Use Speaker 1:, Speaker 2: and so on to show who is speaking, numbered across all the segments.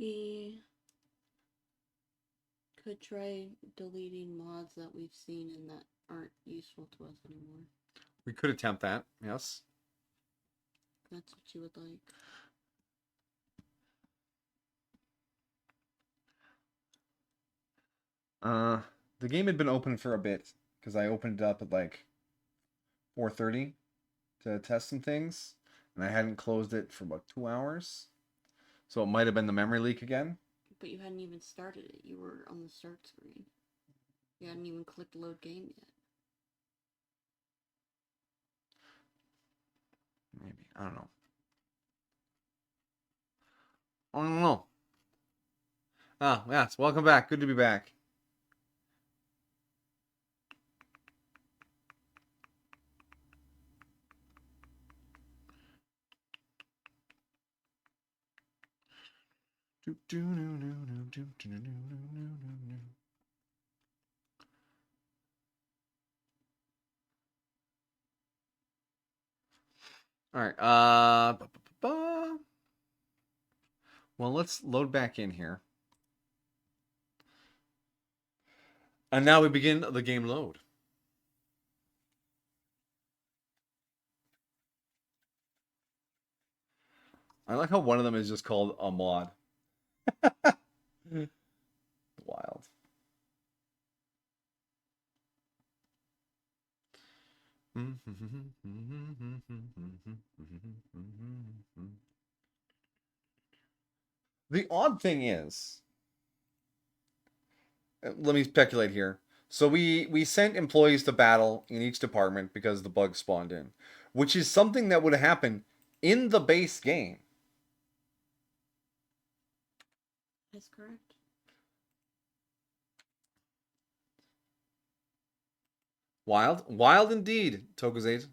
Speaker 1: We could try deleting mods that we've seen and that aren't useful to us anymore.
Speaker 2: We could attempt that, yes.
Speaker 1: That's what you would like.
Speaker 2: The game had been open for a bit because I opened it up at like 4:30 to test some things, and I hadn't closed it for about 2 hours. So it might have been the memory leak again.
Speaker 1: But you hadn't even started it. You were on the start screen. You hadn't even clicked load game yet.
Speaker 2: Maybe. I don't know. I don't know. Ah, yes. Welcome back. Good to be back. All right. Well, let's load back in here. And now we begin the game load. I like how one of them is just called a mod. Wild. The odd thing is, let me speculate here. So we sent employees to battle in each department because the bug spawned in, which is something that would happen in the base game.
Speaker 1: That's correct.
Speaker 2: Wild indeed, Tokuzate.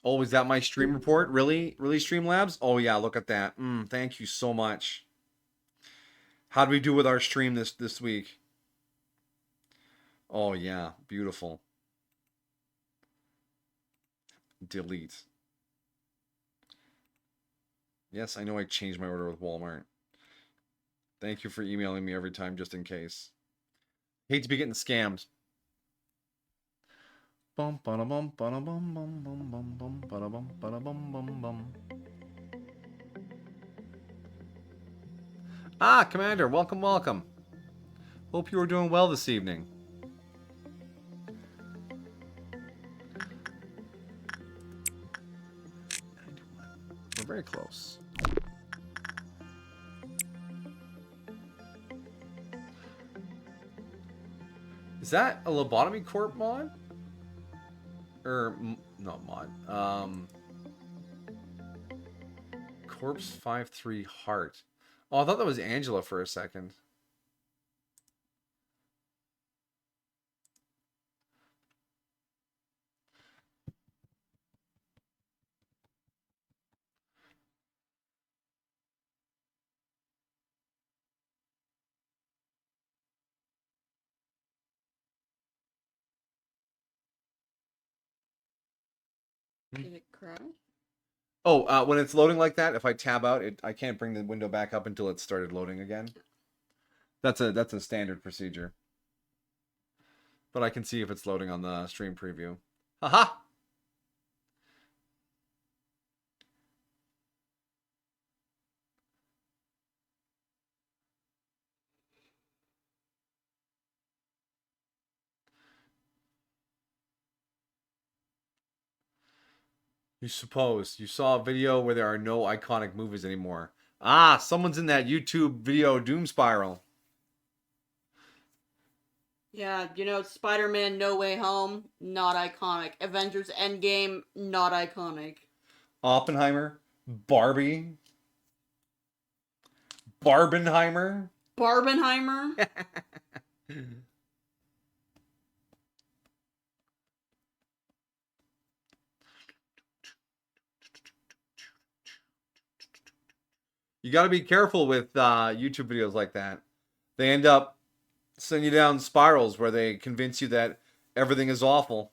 Speaker 2: Oh, is that my stream report? Really? Really, Streamlabs? Oh, yeah, look at that. Thank you so much. How do we do with our stream this week? Oh, yeah. Beautiful. Delete. Yes, I know I changed my order with Walmart. Thank you for emailing me every time just in case. Hate to be getting scammed. Ah, Commander, welcome, welcome. Hope you are doing well this evening. We're very close. Is that a Lobotomy Corp mod? Or, not mod. Corpse 5-3 Heart. Oh, I thought that was Angela for a second.
Speaker 1: Did it crash?
Speaker 2: Oh, when it's loading like that, if I tab out, I can't bring the window back up until it started loading again. That's a standard procedure. But I can see if it's loading on the stream preview. Haha! You suppose you saw a video where there are no iconic movies anymore. Ah, someone's in that YouTube video doom spiral.
Speaker 1: Yeah, Spider-Man No Way Home, not iconic. Avengers Endgame, not iconic.
Speaker 2: Oppenheimer, Barbie, Barbenheimer.
Speaker 1: Barbenheimer?
Speaker 2: You got to be careful with YouTube videos like that. They end up send you down spirals where they convince you that everything is awful.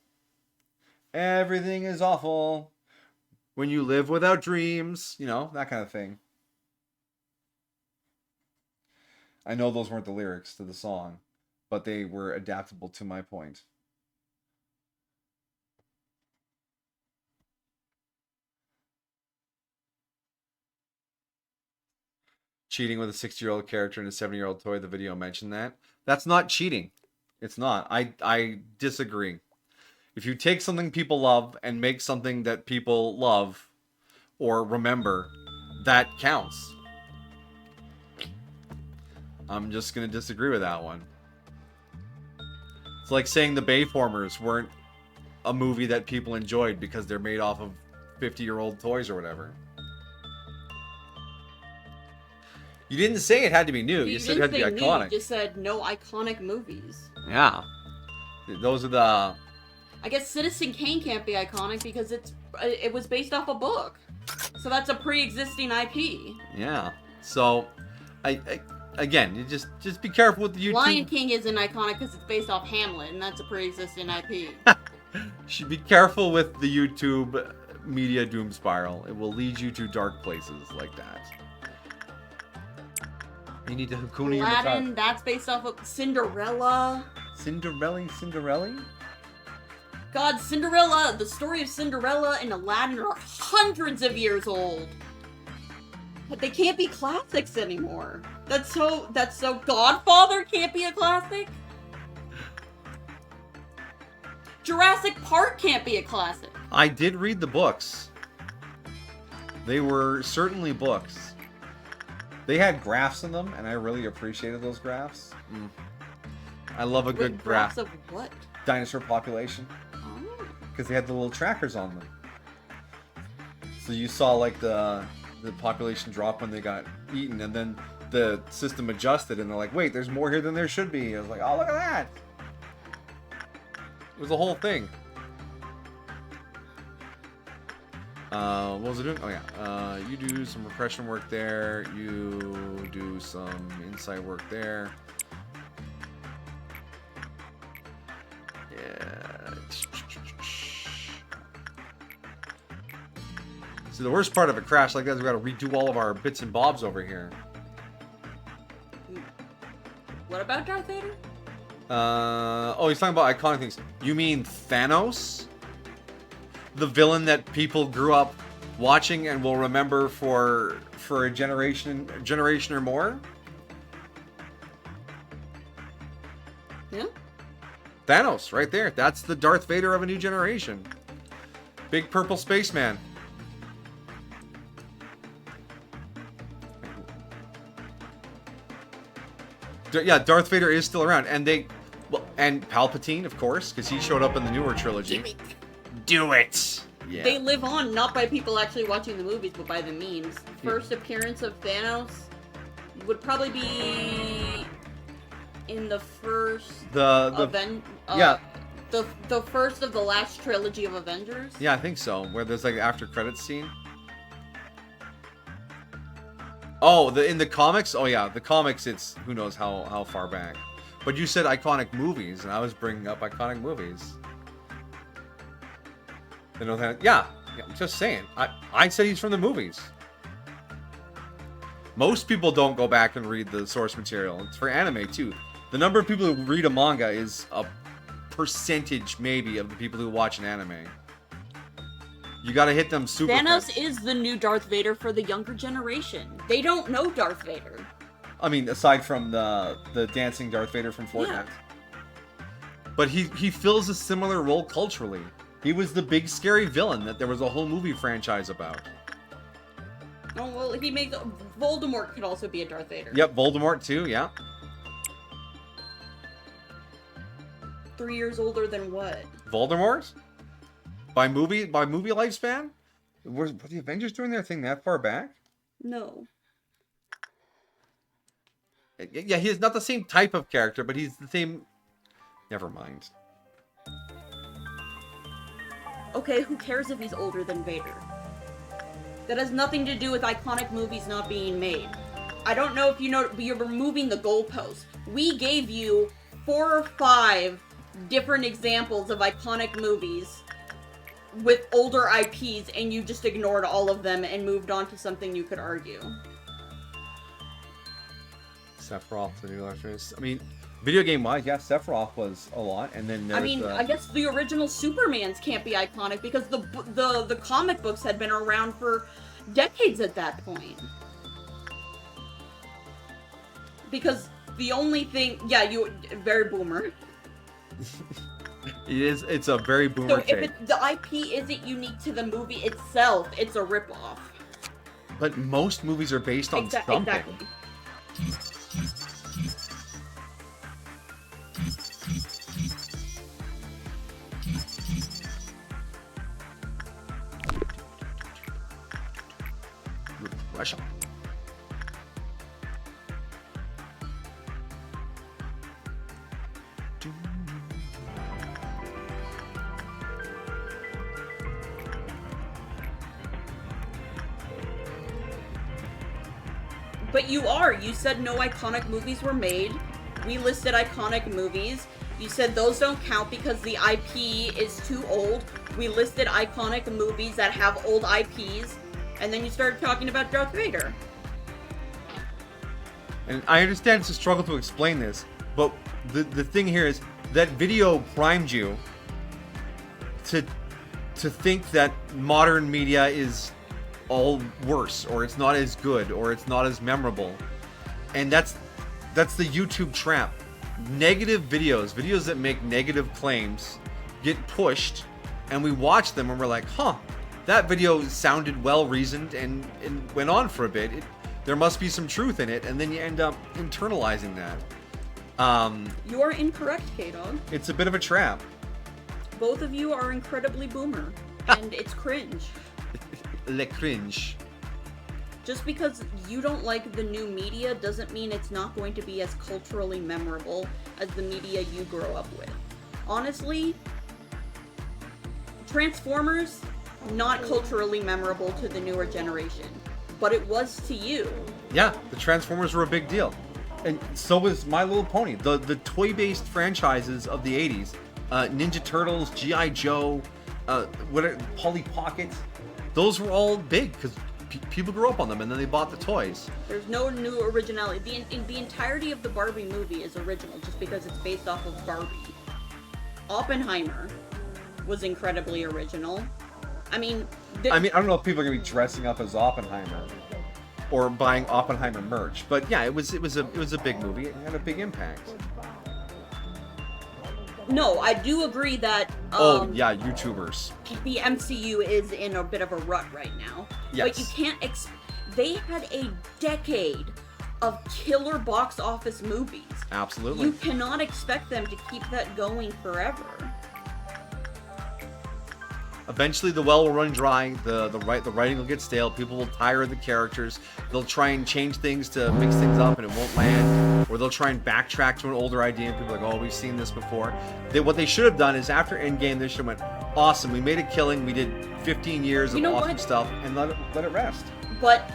Speaker 2: Everything is awful when you live without dreams. You know, that kind of thing. I know those weren't the lyrics to the song, but they were adaptable to my point. Cheating with a 60-year-old character and a 70-year-old toy. The video mentioned that. That's not cheating. It's not. I disagree. If you take something people love and make something that people love or remember, that counts. I'm just going to disagree with that one. It's like saying the Bayformers weren't a movie that people enjoyed because they're made off of 50-year-old toys or whatever. You didn't say it had to be new. You said it had to be iconic.
Speaker 1: You just said no iconic movies.
Speaker 2: Yeah. Those are the...
Speaker 1: I guess Citizen Kane can't be iconic because it was based off a book. So that's a pre-existing IP.
Speaker 2: Yeah. So, again, you just be careful with the YouTube.
Speaker 1: Lion King isn't iconic because it's based off Hamlet, and that's a pre-existing IP.
Speaker 2: You should be careful with the YouTube media doom spiral. It will lead you to dark places like that. You need to Hakuna
Speaker 1: Aladdin, that's based off of Cinderella.
Speaker 2: Cinderella?
Speaker 1: God, Cinderella, the story of Cinderella and Aladdin are hundreds of years old. But they can't be classics anymore. That's so Godfather can't be a classic? Jurassic Park can't be a classic.
Speaker 2: I did read the books. They were certainly books. They had graphs in them, and I really appreciated those graphs. I love a good graph.
Speaker 1: Graphs of what?
Speaker 2: Dinosaur population.
Speaker 1: Oh.
Speaker 2: Because they had the little trackers on them. So you saw like the population drop when they got eaten, and then the system adjusted, and they're like, wait, there's more here than there should be. I was like, oh, look at that. It was a whole thing. What was it doing? Oh yeah. You do some repression work there. You do some insight work there. Yeah. See, the worst part of a crash like that is we gotta redo all of our bits and bobs over here.
Speaker 1: What about Darth Vader?
Speaker 2: Oh, he's talking about iconic things. You mean Thanos? The villain that people grew up watching and will remember for a generation or more?
Speaker 1: Yeah.
Speaker 2: Thanos, right there. That's the Darth Vader of a new generation. Big purple spaceman. Yeah, Darth Vader is still around, and and Palpatine, of course, because he showed up in the newer trilogy. Do it. Yeah.
Speaker 1: They live on not by people actually watching the movies, but by the memes. First appearance of Thanos would probably be in the first the first of the last trilogy of Avengers.
Speaker 2: Yeah, I think so. Where there's like an after credits scene. Oh, in the comics? Oh yeah, the comics. It's who knows how far back. But you said iconic movies, and I was bringing up iconic movies. You know that? Yeah, I'm just saying. I said he's from the movies. Most people don't go back and read the source material. It's for anime too. The number of people who read a manga is a percentage maybe of the people who watch an anime. You gotta hit them super
Speaker 1: Thanos
Speaker 2: fast.
Speaker 1: is the new Darth Vader for the younger generation. They don't know Darth Vader.
Speaker 2: I mean, aside from the dancing Darth Vader from Fortnite.
Speaker 1: Yeah.
Speaker 2: But he fills a similar role culturally. He was the big scary villain that there was a whole movie franchise about.
Speaker 1: Oh, well, he makes... Voldemort could also be a Darth Vader.
Speaker 2: Yep, Voldemort too, yeah.
Speaker 1: 3 years older than what?
Speaker 2: Voldemort? By movie lifespan? Were the Avengers doing their thing that far back?
Speaker 1: No.
Speaker 2: Yeah, he's not the same type of character, but he's the same... Never mind.
Speaker 1: Okay, who cares if he's older than Vader? That has nothing to do with iconic movies not being made. I don't know if you know, but you're removing the goalpost. We gave you 4 or 5 different examples of iconic movies with older IPs, and you just ignored all of them and moved on to something you could argue.
Speaker 2: Sephiroth, the new electronics. I mean, video game wise, yeah, Sephiroth was a lot, and then
Speaker 1: I mean, I guess the original Supermans can't be iconic because the comic books had been around for decades at that point. Because the only thing, yeah, you very boomer.
Speaker 2: It's a very boomer
Speaker 1: So if the IP isn't unique to the movie itself, it's a ripoff.
Speaker 2: But most movies are based on something.
Speaker 1: Exactly.
Speaker 2: Russia.
Speaker 1: But you said no iconic movies were made. We listed iconic movies. You said those don't count because the IP is too old. We listed iconic movies that have old IPs. And then you started talking about Darth Vader.
Speaker 2: And I understand it's a struggle to explain this, but the thing here is that video primed you to think that modern media is all worse, or it's not as good, or it's not as memorable. And that's the YouTube trap. Negative videos that make negative claims get pushed, and we watch them and we're like, huh, that video sounded well reasoned and went on for a bit. There must be some truth in it, and then you end up internalizing that.
Speaker 1: You are incorrect, K-Dog.
Speaker 2: It's a bit of a trap.
Speaker 1: Both of you are incredibly boomer, and it's cringe.
Speaker 2: Le cringe.
Speaker 1: Just because you don't like the new media doesn't mean it's not going to be as culturally memorable as the media you grow up with. Honestly, Transformers, not culturally memorable to the newer generation, but it was to you.
Speaker 2: Yeah, the Transformers were a big deal. And so was My Little Pony. The toy-based franchises of the 80s, Ninja Turtles, G.I. Joe, Polly Pocket, those were all big because people grew up on them and then they bought the toys.
Speaker 1: There's no new originality. The entirety of the Barbie movie is original just because it's based off of Barbie. Oppenheimer was incredibly original. I mean,
Speaker 2: I don't know if people are gonna be dressing up as Oppenheimer or buying Oppenheimer merch, but yeah, it was a big movie. It had a big impact.
Speaker 1: No, I do agree that
Speaker 2: YouTubers.
Speaker 1: The MCU is in a bit of a rut right now.
Speaker 2: Yes.
Speaker 1: But you can't they had a decade of killer box office movies.
Speaker 2: Absolutely.
Speaker 1: You cannot expect them to keep that going forever.
Speaker 2: Eventually the well will run dry, the writing will get stale, people will tire of the characters, they'll try and change things to mix things up and it won't land, or they'll try and backtrack to an older idea and people are like, oh, we've seen this before. What they should have done is after Endgame, they should have went, awesome, we made a killing, we did 15 years of awesome stuff, and let it rest.
Speaker 1: But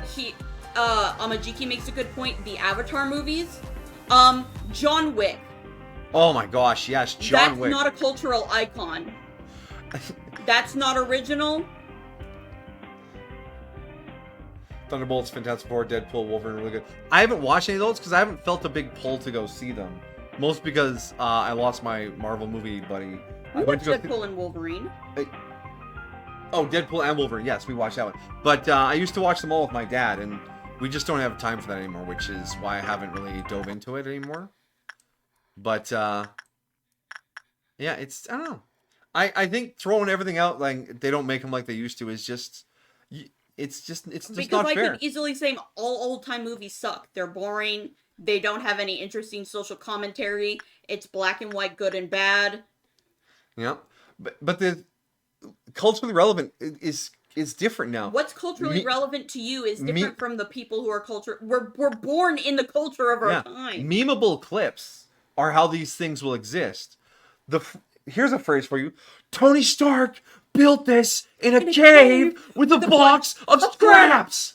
Speaker 1: Amajiki makes a good point, the Avatar movies, John Wick.
Speaker 2: Oh my gosh, yes, John Wick.
Speaker 1: That's not a cultural icon. That's not original.
Speaker 2: Thunderbolts, Fantastic Four, Deadpool, Wolverine, really good. I haven't watched any of those because I haven't felt a big pull to go see them. Most because I lost my Marvel movie buddy.
Speaker 1: We watched Deadpool and Wolverine.
Speaker 2: Deadpool and Wolverine. Yes, we watched that one. But I used to watch them all with my dad, and we just don't have time for that anymore, which is why I haven't really dove into it anymore. But yeah, I don't know. I think throwing everything out like they don't make them like they used to is just it's just
Speaker 1: because
Speaker 2: not fair.
Speaker 1: I could easily say all old time movies suck. They're boring. They don't have any interesting social commentary. It's black and white, good and bad.
Speaker 2: Yeah, but the culturally relevant is different now.
Speaker 1: What's culturally relevant to you is different from the people who are we're born in the culture of our time.
Speaker 2: Memeable clips are how these things will exist. Here's a phrase for you. Tony Stark built this in a cave with a box of scraps.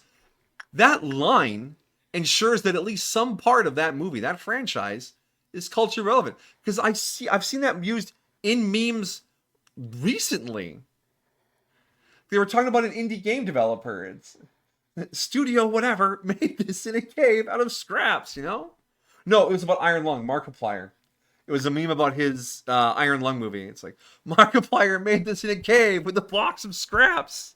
Speaker 2: That line ensures that at least some part of that movie, that franchise, is culturally relevant. Because I've seen that used in memes recently. They were talking about an indie game developer. It's studio whatever made this in a cave out of scraps, you know? No, it was about Iron Lung, Markiplier. It was a meme about his Iron Lung movie. It's like, Markiplier made this in a cave with a box of scraps.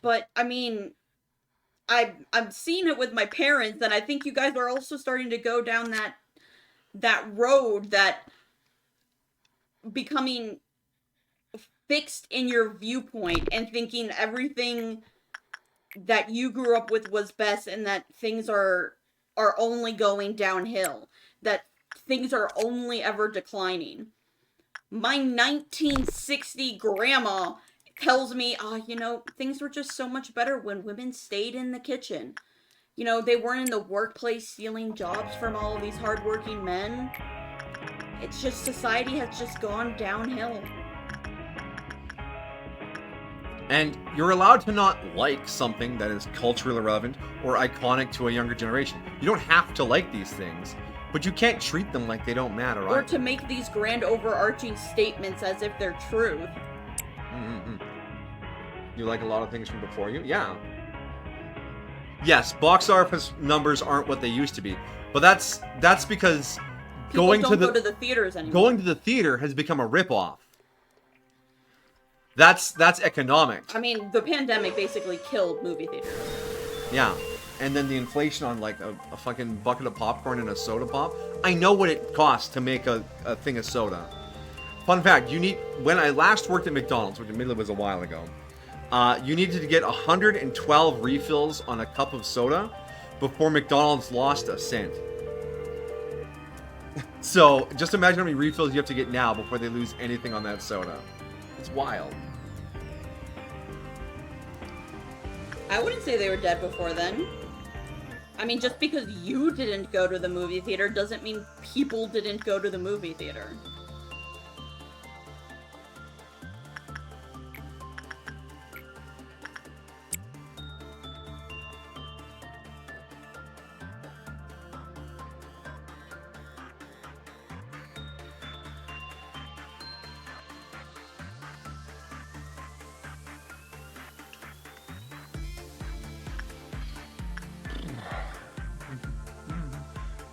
Speaker 1: But I mean, I'm seeing it with my parents, and I think you guys are also starting to go down that road, that becoming fixed in your viewpoint and thinking everything that you grew up with was best, and that things are only going downhill, that things are only ever declining. My 1960 grandma tells me, things were just so much better when women stayed in the kitchen. They weren't in the workplace stealing jobs from all of these hardworking men. It's just society has just gone downhill.
Speaker 2: And you're allowed to not like something that is culturally relevant or iconic to a younger generation. You don't have to like these things, but you can't treat them like they don't matter.
Speaker 1: Or to make these grand overarching statements as if they're truth.
Speaker 2: Mm-hmm. You like a lot of things from before you? Yeah. Yes, box office numbers aren't what they used to be, but that's because
Speaker 1: People don't go to the theaters anymore.
Speaker 2: Going to the theater has become a ripoff. That's economic.
Speaker 1: I mean, the pandemic basically killed movie theaters.
Speaker 2: Yeah. And then the inflation on like a fucking bucket of popcorn and a soda pop. I know what it costs to make a thing of soda. Fun fact, when I last worked at McDonald's, which admittedly was a while ago, you needed to get 112 refills on a cup of soda before McDonald's lost a cent. So just imagine how many refills you have to get now before they lose anything on that soda. It's wild.
Speaker 1: I wouldn't say they were dead before then. I mean, just because you didn't go to the movie theater doesn't mean people didn't go to the movie theater.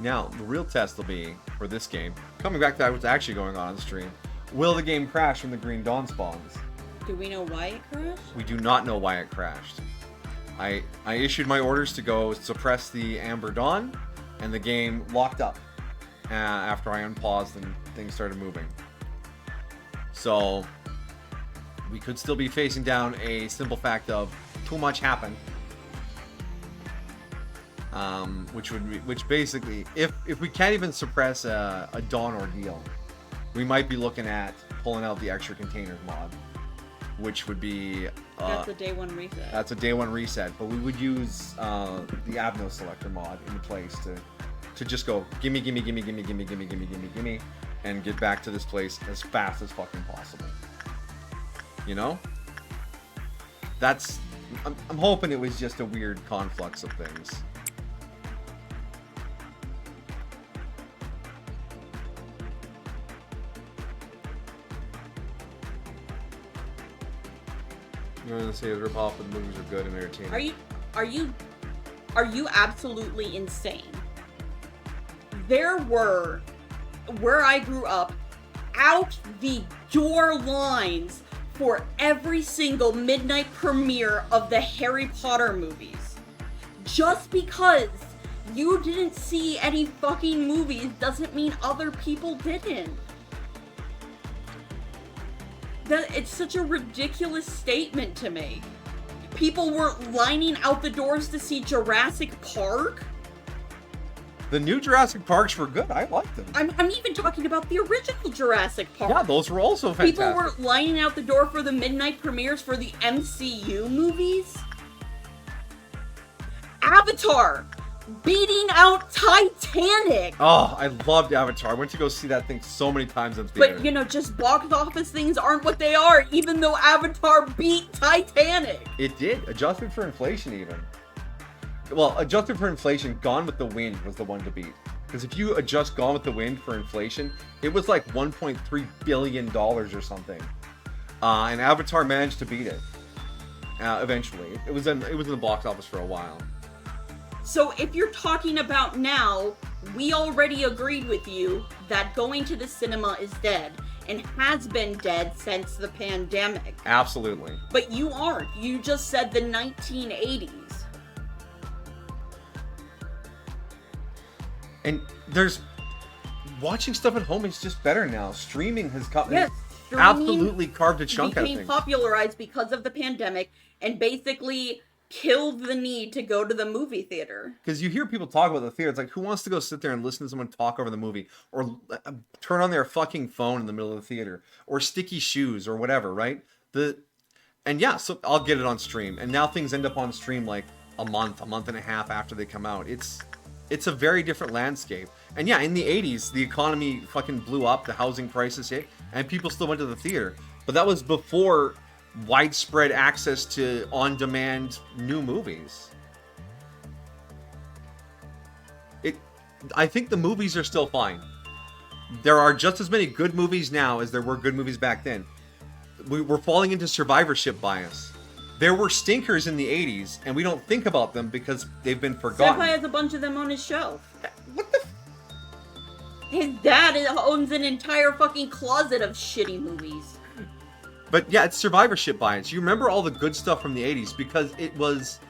Speaker 2: Now, the real test will be, for this game, coming back to what's actually going on the stream, will the game crash when the Green Dawn spawns?
Speaker 1: Do we know why it crashed?
Speaker 2: We do not know why it crashed. I issued my orders to go suppress the Amber Dawn, and the game locked up after I unpaused and things started moving. So, we could still be facing down a simple fact of too much happened. Which basically, if we can't even suppress a Dawn ordeal, we might be looking at pulling out the extra containers mod, which would be
Speaker 1: that's a day one reset.
Speaker 2: That's a day one reset, but we would use the Abno selector mod in place to just go gimme, and get back to this place as fast as fucking possible. You know? I'm hoping it was just a weird conflux of things. You want to say rip off, but the movies are good and entertaining.
Speaker 1: Are you absolutely insane? There were, where I grew up, out the door lines for every single midnight premiere of the Harry Potter movies. Just because you didn't see any fucking movies doesn't mean other people didn't. It's such a ridiculous statement to make. People were lining out the doors to see Jurassic Park.
Speaker 2: The new Jurassic Parks were good. I liked them.
Speaker 1: I'm even talking about the original Jurassic Park.
Speaker 2: Yeah, those were also fantastic.
Speaker 1: People were lining out the door for the midnight premieres for the MCU movies. Avatar beating out Titanic.
Speaker 2: Oh, I loved Avatar. I went to go see that thing so many times in theater.
Speaker 1: But, you know, just box office things aren't what they are, even though Avatar beat Titanic.
Speaker 2: It did, adjusted for inflation even. Well, adjusted for inflation, Gone with the Wind was the one to beat. Because if you adjust Gone with the Wind for inflation, it was like $1.3 billion or something. And Avatar managed to beat it. Eventually. It was in the box office for a while.
Speaker 1: So if you're talking about now, we already agreed with you that going to the cinema is dead and has been dead since the pandemic.
Speaker 2: Absolutely.
Speaker 1: But you aren't. You just said the 1980s.
Speaker 2: And there's watching stuff at home is just better now. Streaming has
Speaker 1: Yes,
Speaker 2: absolutely carved a chunk out of
Speaker 1: became
Speaker 2: things.
Speaker 1: popularized because of the pandemic and basically killed the need to go to the movie theater.
Speaker 2: Because you hear people talk about the theater, it's like, who wants to go sit there and listen to someone talk over the movie, or turn on their fucking phone in the middle of the theater, or sticky shoes, or whatever, right? And yeah, so I'll get it on stream, and now things end up on stream like a month and a half after they come out. It's a very different landscape. And yeah, in the 80s, the economy fucking blew up, the housing crisis hit, and people still went to the theater. But that was before widespread access to on-demand new movies. I think the movies are still fine. There are just as many good movies now as there were good movies back then. We're falling into survivorship bias. There were stinkers in the 80s, and we don't think about them because they've been forgotten.
Speaker 1: Senpai has a bunch of them on his shelf.
Speaker 2: What the?
Speaker 1: His dad owns an entire fucking closet of shitty movies.
Speaker 2: But yeah, it's survivorship bias. You remember all the good stuff from the 80s because it was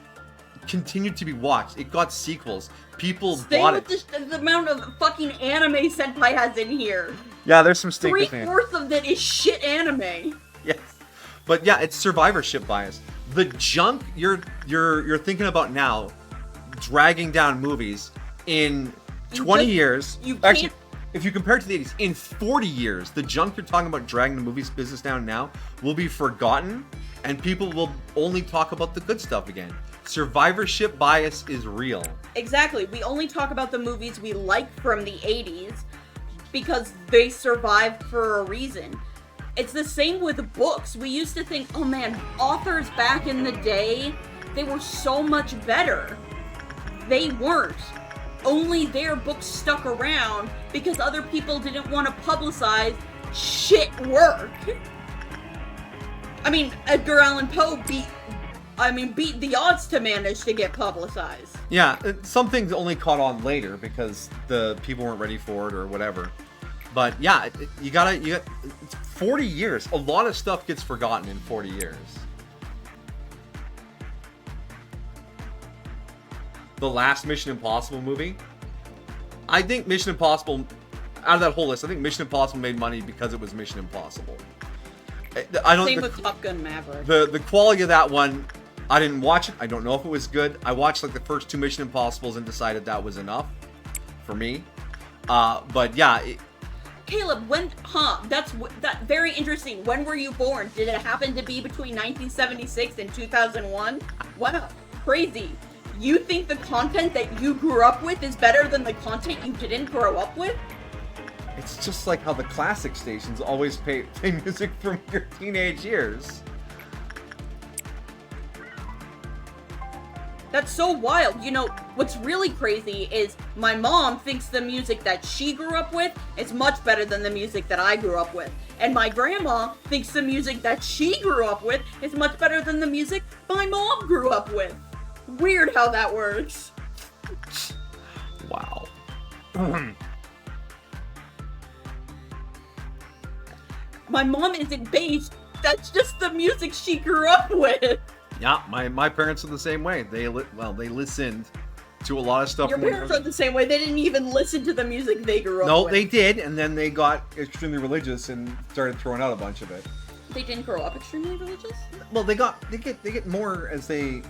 Speaker 2: continued to be watched. It got sequels. People bought it.
Speaker 1: The amount of fucking anime Senpai has in here.
Speaker 2: Yeah, there's some stinkers in.
Speaker 1: 3/4 of it is shit anime.
Speaker 2: Yes. But yeah, it's survivorship bias. The junk you're thinking about now, dragging down movies in 20 years. Actually, if you compare it to the 80s, in 40 years, the junk you're talking about dragging the movies business down now will be forgotten, and people will only talk about the good stuff again. Survivorship bias is real.
Speaker 1: Exactly. We only talk about the movies we like from the 80s because they survived for a reason. It's the same with books. We used to think, oh man, authors back in the day, they were so much better. They weren't. Only their books stuck around because other people didn't want to publicize shit work. I mean, Edgar Allan Poe beat the odds to manage to get publicized.
Speaker 2: Yeah, some things only caught on later because the people weren't ready for it or whatever. But yeah, you got it's 40 years. A lot of stuff gets forgotten in 40 years. The last Mission Impossible movie. I think Mission Impossible, out of that whole list, I think Mission Impossible made money because it was Mission Impossible.
Speaker 1: Same with Top Gun Maverick.
Speaker 2: The quality of that one, I didn't watch it. I don't know if it was good. I watched like the first 2 Mission Impossibles and decided that was enough for me. But yeah.
Speaker 1: Caleb, that's very interesting. When were you born? Did it happen to be between 1976 and 2001? Wow, crazy. You think the content that you grew up with is better than the content you didn't grow up with?
Speaker 2: It's just like how the classic stations always play music from your teenage years.
Speaker 1: That's so wild. You know, what's really crazy is my mom thinks the music that she grew up with is much better than the music that I grew up with. And my grandma thinks the music that she grew up with is much better than the music my mom grew up with. Weird how that works.
Speaker 2: Wow.
Speaker 1: My mom isn't beige. That's just the music she grew up with.
Speaker 2: Yeah, my parents are the same way. They listened to a lot of stuff.
Speaker 1: Your parents are the same way. They didn't even listen to the music they grew up with.
Speaker 2: No, they did, and then they got extremely religious and started throwing out a bunch of it.
Speaker 1: They didn't grow up extremely religious?
Speaker 2: Well, they get more as they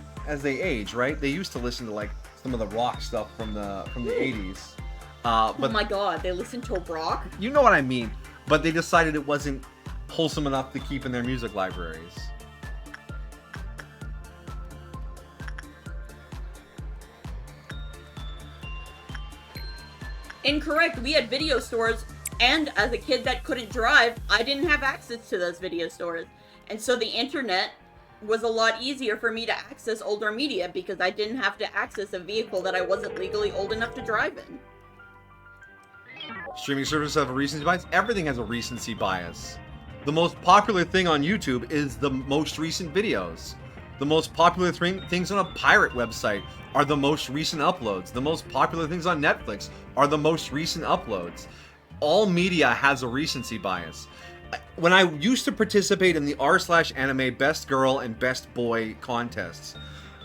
Speaker 2: age, right? They used to listen to like some of the rock stuff from the 80s. But
Speaker 1: oh my god, they listened to rock?
Speaker 2: You know what I mean. But they decided it wasn't wholesome enough to keep in their music libraries.
Speaker 1: Incorrect. We had video stores, and as a kid that couldn't drive, I didn't have access to those video stores. And so the internet was a lot easier for me to access older media because I didn't have to access a vehicle that I wasn't legally old enough to drive in.
Speaker 2: Streaming services have a recency bias. Everything has a recency bias. The most popular thing on YouTube is the most recent videos. The most popular things on a pirate website are the most recent uploads. The most popular things on Netflix are the most recent uploads. All media has a recency bias. When I used to participate in the r/anime Best Girl and Best Boy contests,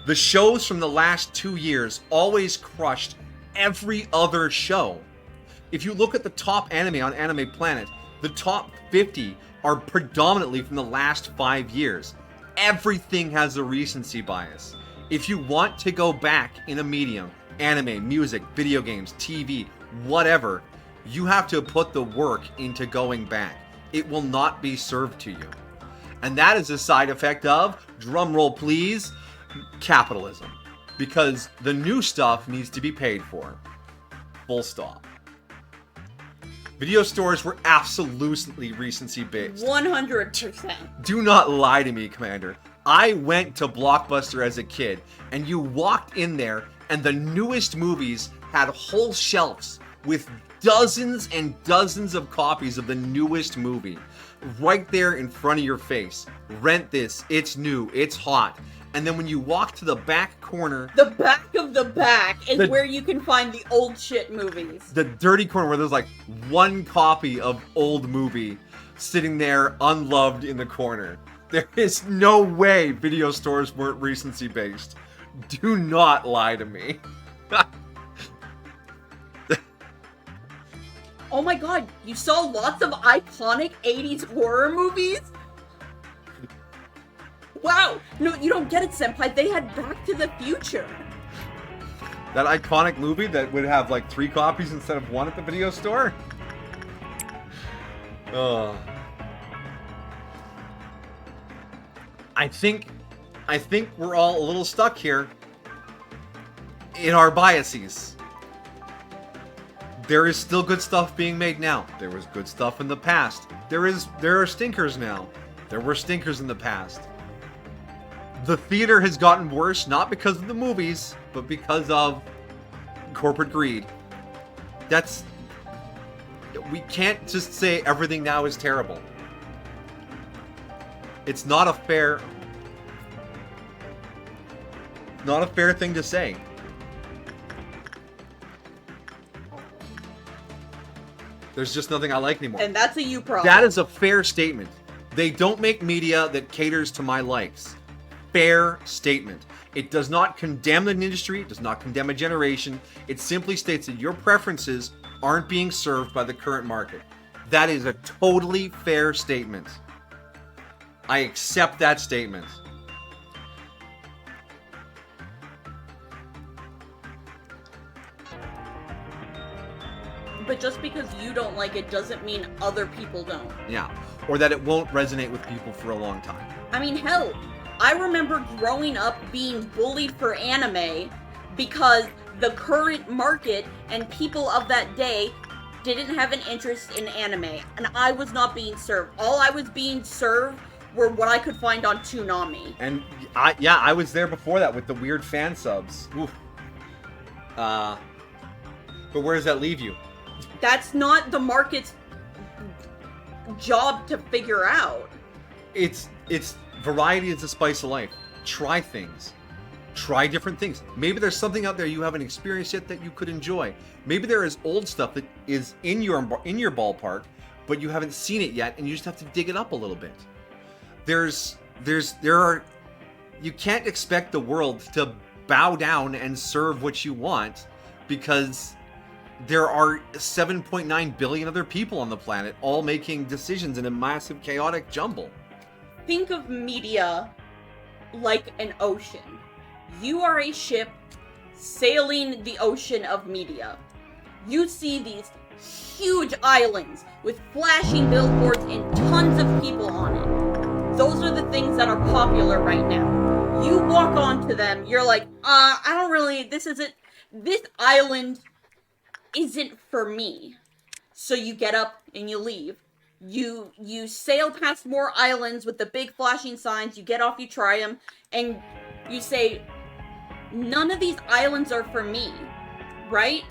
Speaker 2: the shows from the last 2 years always crushed every other show. If you look at the top anime on Anime Planet, the top 50 are predominantly from the last 5 years. Everything has a recency bias. If you want to go back in a medium, anime, music, video games, TV, whatever, you have to put the work into going back. It will not be served to you. And that is a side effect of, drumroll please, capitalism. Because the new stuff needs to be paid for. Full stop. Video stores were absolutely recency based.
Speaker 1: 100%.
Speaker 2: Do not lie to me, Commander. I went to Blockbuster as a kid, and you walked in there, and the newest movies had whole shelves with dozens and dozens of copies of the newest movie right there in front of your face. Rent this, it's new, it's hot. And then when you walk to the back corner...
Speaker 1: The back of the back is where you can find the old shit movies.
Speaker 2: The dirty corner where there's like one copy of old movie sitting there unloved in the corner. There is no way video stores weren't recency based. Do not lie to me.
Speaker 1: Oh my god, you saw lots of iconic 80s horror movies? Wow! No, you don't get it, Senpai. They had Back to the Future.
Speaker 2: That iconic movie that would have like 3 copies instead of 1 at the video store? Oh. I think we're all a little stuck here in our biases. There is still good stuff being made now. There was good stuff in the past. There are stinkers now. There were stinkers in the past. The theater has gotten worse, not because of the movies, but because of corporate greed. We can't just say everything now is terrible. It's not a fair thing to say. There's just nothing I like anymore.
Speaker 1: And that's a you problem.
Speaker 2: That is a fair statement. They don't make media that caters to my likes. Fair statement. It does not condemn an industry, it does not condemn a generation. It simply states that your preferences aren't being served by the current market. That is a totally fair statement. I accept that statement.
Speaker 1: But just because you don't like it doesn't mean other people don't.
Speaker 2: Yeah. Or that it won't resonate with people for a long time.
Speaker 1: I mean, hell, I remember growing up being bullied for anime because the current market and people of that day didn't have an interest in anime, and I was not being served. All I was being served were what I could find on Toonami.
Speaker 2: And I was there before that with the weird fan subs. Oof. But where does that leave you?
Speaker 1: That's not the market's job to figure out.
Speaker 2: It's variety is the spice of life. Try things. Try different things. Maybe there's something out there you haven't experienced yet that you could enjoy. Maybe there is old stuff that is in your ballpark, but you haven't seen it yet, and you just have to dig it up a little bit. You can't expect the world to bow down and serve what you want, because there are 7.9 billion other people on the planet all making decisions in a massive chaotic jumble.
Speaker 1: Think of media like an ocean. You are a ship sailing the ocean of media. You see these huge islands with flashing billboards and tons of people on it. Those are the things that are popular right now. You walk onto them, you're like, this isn't, this island isn't for me. So you get up and you leave. You sail past more islands with the big flashing signs. You get off, you try them, and you say, none of these islands are for me, right?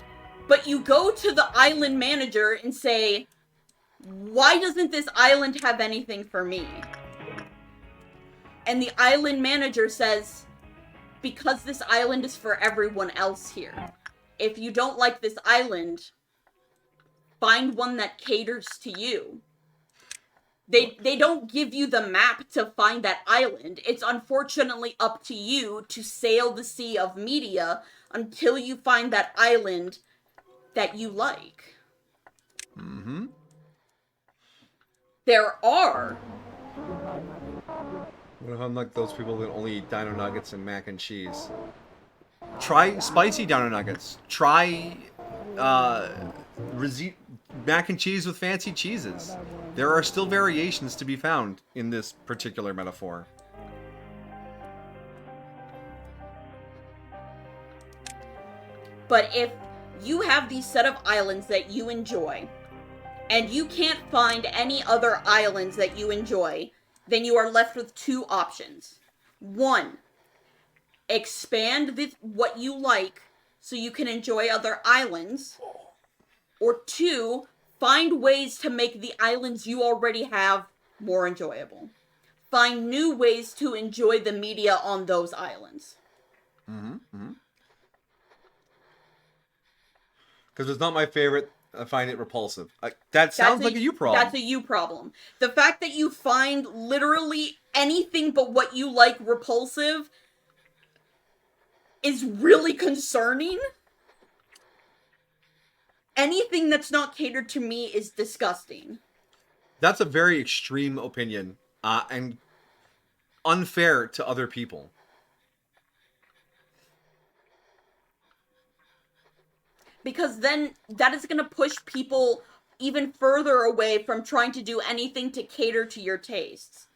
Speaker 1: But you go to the island manager and say, why doesn't this island have anything for me? And the island manager says, because this island is for everyone else here. If you don't like this island, find one that caters to you. They don't give you the map to find that island. It's unfortunately up to you to sail the sea of media until you find that island that you like.
Speaker 2: Mm-hmm.
Speaker 1: There are.
Speaker 2: What if I'm like those people that only eat dino nuggets and mac and cheese? Try spicy dino nuggets. Try mac and cheese with fancy cheeses. There are still variations to be found in this particular metaphor.
Speaker 1: But if you have these set of islands that you enjoy, and you can't find any other islands that you enjoy, then you are left with two options. One, expand what you like so you can enjoy other islands. Or two, find ways to make the islands you already have more enjoyable. Find new ways to enjoy the media on those islands.
Speaker 2: Because it's not my favorite, I find it repulsive. That sounds like a you problem.
Speaker 1: That's a you problem. The fact that you find literally anything but what you like repulsive is really concerning. Anything that's not catered to me is disgusting.
Speaker 2: That's a very extreme opinion, and unfair to other people.
Speaker 1: Because then that is going to push people even further away from trying to do anything to cater to your tastes.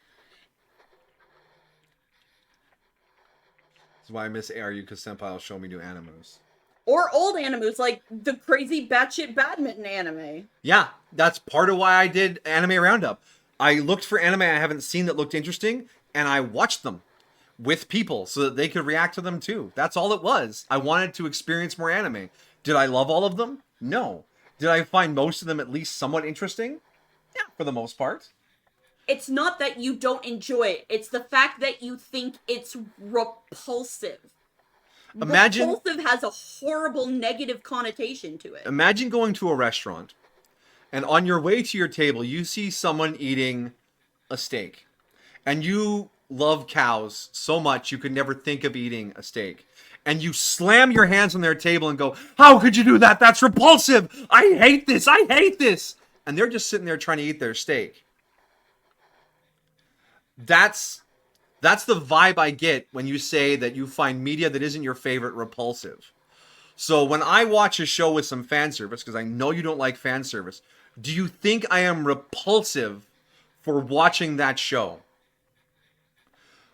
Speaker 2: That's why I miss ARU, because Senpai will show me new animes.
Speaker 1: Or old animes, like the crazy batshit badminton anime.
Speaker 2: Yeah, that's part of why I did Anime Roundup. I looked for anime I haven't seen that looked interesting, and I watched them with people so that they could react to them too. That's all it was. I wanted to experience more anime. Did I love all of them? No. Did I find most of them at least somewhat interesting? Yeah, for the most part.
Speaker 1: It's not that you don't enjoy it. It's the fact that you think it's repulsive.
Speaker 2: Imagine,
Speaker 1: repulsive has a horrible negative connotation to it.
Speaker 2: Imagine going to a restaurant, and on your way to your table, you see someone eating a steak. And you love cows so much you could never think of eating a steak. And you slam your hands on their table and go, how could you do that? That's repulsive. I hate this. I hate this. And they're just sitting there trying to eat their steak. That's the vibe I get when you say that you find media that isn't your favorite repulsive. So when I watch a show with some fan service, because I know you don't like fan service, do you think I am repulsive for watching that show?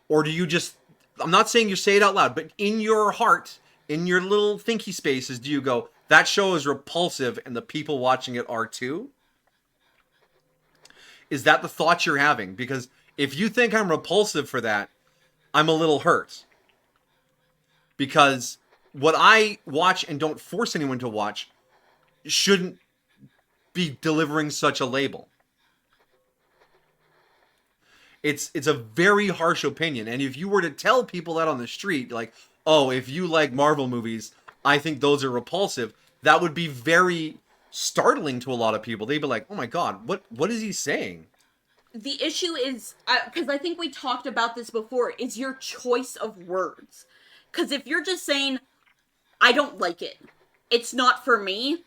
Speaker 2: Or do you just, I'm not saying you say it out loud, but in your heart, in your little thinky spaces, do you go, that show is repulsive and the people watching it are too? Is that the thought you're having? Because if you think I'm repulsive for that, I'm a little hurt. Because what I watch and don't force anyone to watch shouldn't be delivering such a label. It's a very harsh opinion. And if you were to tell people that on the street, like, oh, if you like Marvel movies, I think those are repulsive, that would be very startling to a lot of people. They'd be like, oh my God, what is he saying?
Speaker 1: The issue is, because I think we talked about this before, is your choice of words. Because if you're just saying, I don't like it, it's not for me,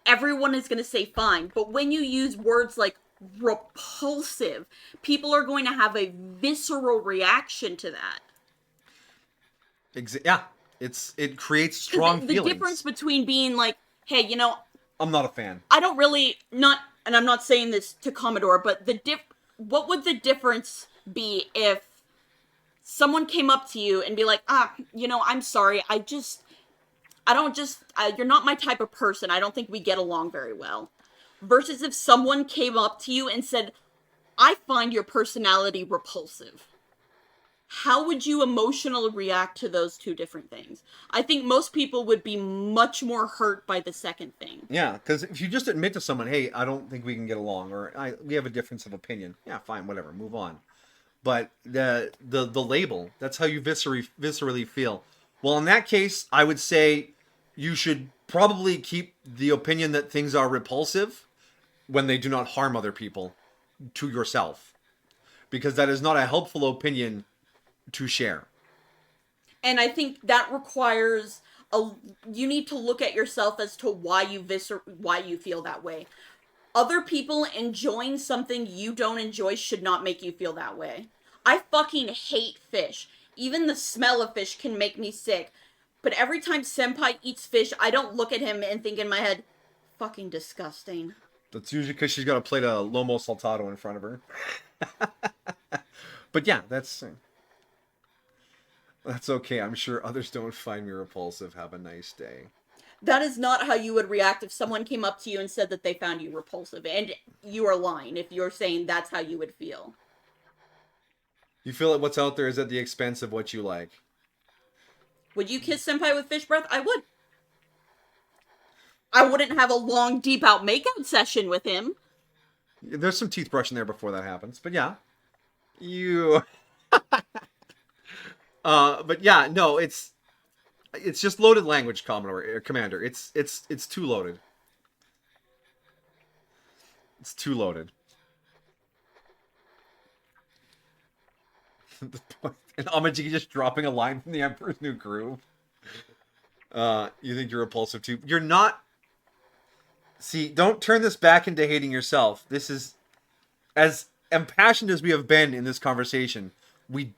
Speaker 1: everyone is going to say fine. But when you use words like repulsive, people are going to have a visceral reaction to that.
Speaker 2: Yeah, it creates strong feelings.
Speaker 1: The difference between being like, hey, you know,
Speaker 2: I'm not a fan.
Speaker 1: I don't really, and I'm not saying this to Commodore, but what would the difference be if someone came up to you and be like, you know, I'm sorry, You're not my type of person. I don't think we get along very well. Versus if someone came up to you and said, I find your personality repulsive. How would you emotionally react to those two different things? I think most people would be much more hurt by the second thing.
Speaker 2: Yeah, because if you just admit to someone, hey, I don't think we can get along, or we have a difference of opinion, yeah, fine, whatever, move on. But the label, that's how you viscerally feel. Well, in that case, I would say you should probably keep the opinion that things are repulsive when they do not harm other people to yourself. Because that is not a helpful opinion to share.
Speaker 1: And I think that requires you need to look at yourself as to why you feel that way. Other people enjoying something you don't enjoy should not make you feel that way. I fucking hate fish. Even the smell of fish can make me sick. But every time Senpai eats fish, I don't look at him and think in my head, fucking disgusting.
Speaker 2: That's usually because she's got a plate of lomo saltado in front of her. But yeah, that's okay. I'm sure others don't find me repulsive. Have a nice day.
Speaker 1: That is not how you would react if someone came up to you and said that they found you repulsive. And you are lying if you're saying that's how you would feel.
Speaker 2: You feel like what's out there is at the expense of what you like.
Speaker 1: Would you kiss Senpai with fish breath? I would. I wouldn't have a long, deep out makeout session with him.
Speaker 2: There's some teeth brushing there before that happens. But yeah. You... but yeah, no, it's just loaded language, Commander. It's too loaded. It's too loaded. And Amaji just dropping a line from the Emperor's New Groove. You think you're repulsive too? You're not. See, don't turn this back into hating yourself. This is, as impassioned as we have been in this conversation, we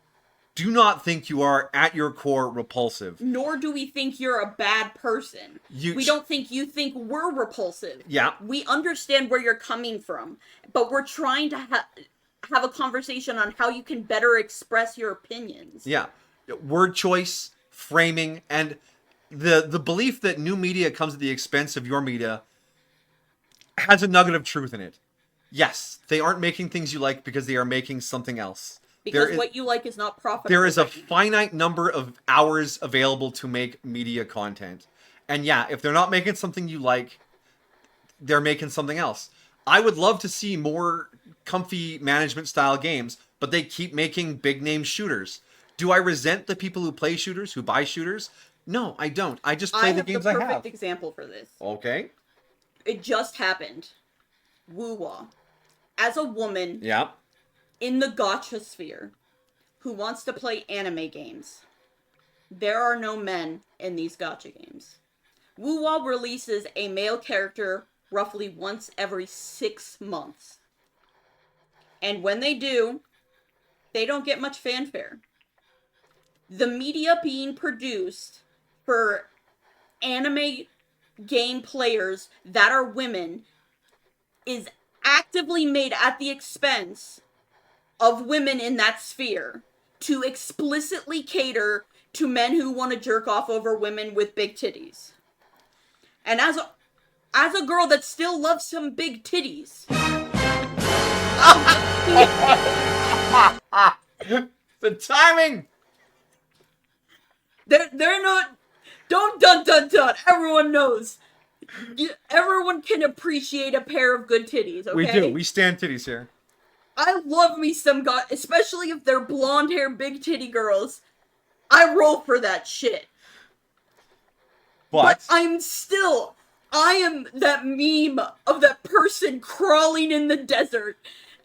Speaker 2: do not think you are, at your core, repulsive.
Speaker 1: Nor do we think you're a bad person. We don't think you think we're repulsive.
Speaker 2: Yeah.
Speaker 1: We understand where you're coming from, but we're trying to have a conversation on how you can better express your opinions.
Speaker 2: Yeah. Word choice, framing, and the belief that new media comes at the expense of your media has a nugget of truth in it. Yes, they aren't making things you like because they are making something else.
Speaker 1: Because what you like is not profitable.
Speaker 2: There is a finite number of hours available to make media content. And yeah, if they're not making something you like, they're making something else. I would love to see more comfy management style games, but they keep making big name shooters. Do I resent the people who play shooters, who buy shooters? No, I don't. I just play the games I have.
Speaker 1: I have the perfect example for this.
Speaker 2: Okay.
Speaker 1: It just happened. Woo-wah. As a woman...
Speaker 2: Yeah.
Speaker 1: In the gacha sphere, who wants to play anime games, there are no men in these gacha games. Woo-wah releases a male character roughly once every 6 months. And when they do, they don't get much fanfare. The media being produced for anime game players that are women is actively made at the expense of women in that sphere to explicitly cater to men who want to jerk off over women with big titties. And as a girl that still loves some big titties.
Speaker 2: The timing!
Speaker 1: They're not... Don't dun. Everyone knows. Everyone can appreciate a pair of good titties, okay?
Speaker 2: We do. We stand titties here.
Speaker 1: I love me some guys, especially if they're blonde hair, big titty girls. I roll for that shit. But I am that meme of that person crawling in the desert,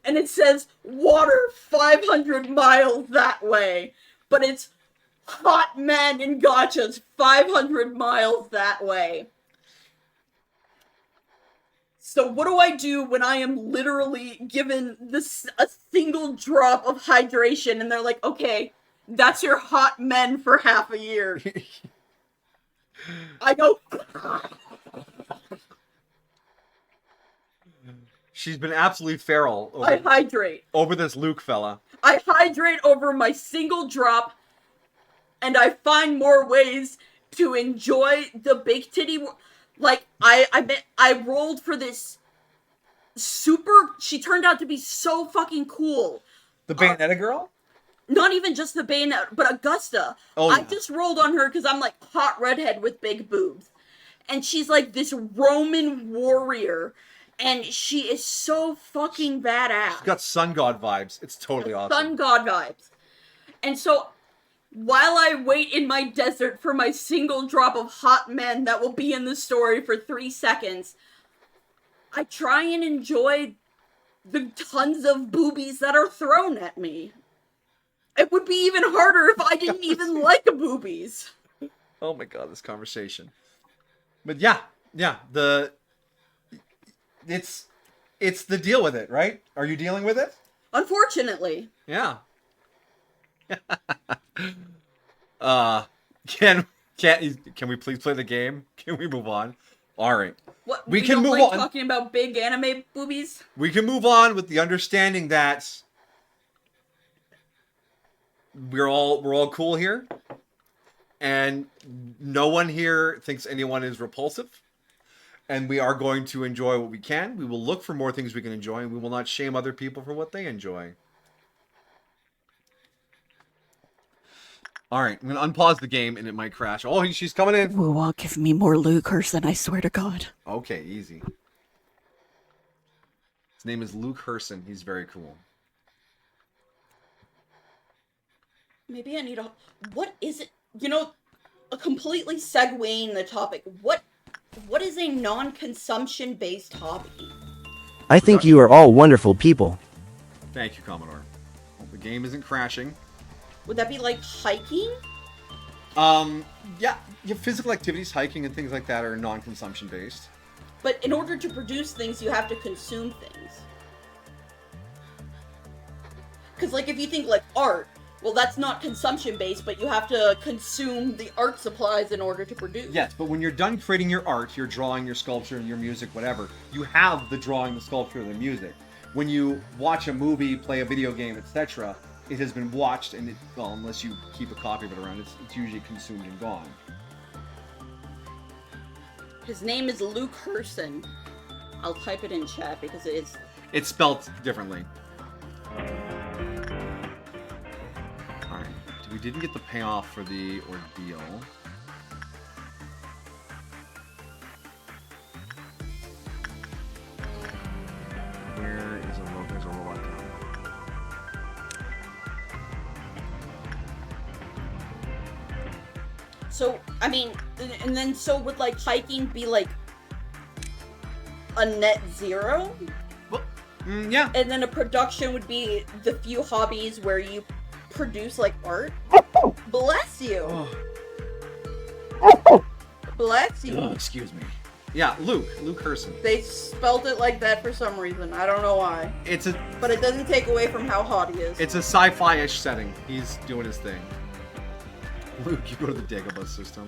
Speaker 1: and it says, water 500 miles that way. But it's hot men in gachas 500 miles that way. So what do I do when I am literally given a single drop of hydration and they're like, okay, that's your hot men for half a year. I go...
Speaker 2: She's been absolutely feral.
Speaker 1: I hydrate.
Speaker 2: Over this Luke fella.
Speaker 1: I hydrate over my single drop and I find more ways to enjoy the big titty. Like, I rolled for this super. She turned out to be so fucking cool.
Speaker 2: The Bayonetta girl?
Speaker 1: Not even just the Bayonetta, but Augusta.
Speaker 2: Oh,
Speaker 1: I
Speaker 2: yeah.
Speaker 1: just rolled on her because I'm like hot redhead with big boobs. And she's like this Roman warrior. And she is so fucking badass.
Speaker 2: She's got sun god vibes. It's totally awesome.
Speaker 1: Sun god vibes. And so, while I wait in my desert for my single drop of hot men that will be in the story for 3 seconds, I try and enjoy the tons of boobies that are thrown at me. It would be even harder if I didn't even like boobies.
Speaker 2: Oh my god, this conversation. But yeah, it's the deal with it, right? Are you dealing with it?
Speaker 1: Unfortunately.
Speaker 2: Yeah. Can we please play the game? Can we move on? All right.
Speaker 1: What,
Speaker 2: we can
Speaker 1: don't
Speaker 2: move
Speaker 1: like
Speaker 2: on.
Speaker 1: talking about big anime boobies?
Speaker 2: We can move on with the understanding that we're all cool here, and no one here thinks anyone is repulsive. And we are going to enjoy what we can. We will look for more things we can enjoy, and we will not shame other people for what they enjoy. All right, I'm going to unpause the game, and it might crash. Oh, she's coming in.
Speaker 1: Who will give me more Luke Herson, I swear to God.
Speaker 2: Okay, easy. His name is Luke Herson. He's very cool.
Speaker 1: Maybe I need a... What is it? You know, completely segueing the topic. What is a non-consumption-based hobby?
Speaker 3: I think you are all wonderful people.
Speaker 2: Thank you, Commodore. Hope the game isn't crashing.
Speaker 1: Would that be like hiking?
Speaker 2: Yeah, physical activities, hiking and things like that are non-consumption based.
Speaker 1: But in order to produce things, you have to consume things. Because, like, if you think, like, art, well, that's not consumption-based, but you have to consume the art supplies in order to produce.
Speaker 2: Yes, but when you're done creating your art, your drawing, your sculpture, your music, whatever, you have the drawing, the sculpture, the music. When you watch a movie, play a video game, etc., it has been watched, and well, unless you keep a copy of it around, it's usually consumed and gone.
Speaker 1: His name is Luke Herson. I'll type it in chat because it is...
Speaker 2: It's spelled differently. Alright, we didn't get the payoff for the ordeal. Where is there's a robot down.
Speaker 1: So, I mean, and then so would, like, hiking be, like, a net zero?
Speaker 2: Well, yeah.
Speaker 1: And then a production would be the few hobbies where you produce, like, art? Bless you!
Speaker 2: Oh.
Speaker 1: Bless you.
Speaker 2: Oh, excuse me. Yeah, Luke Herson.
Speaker 1: They spelled it like that for some reason. I don't know why. But it doesn't take away from how hot he is.
Speaker 2: It's a sci-fi-ish setting. He's doing his thing. Luke, you go to the Dagobah system.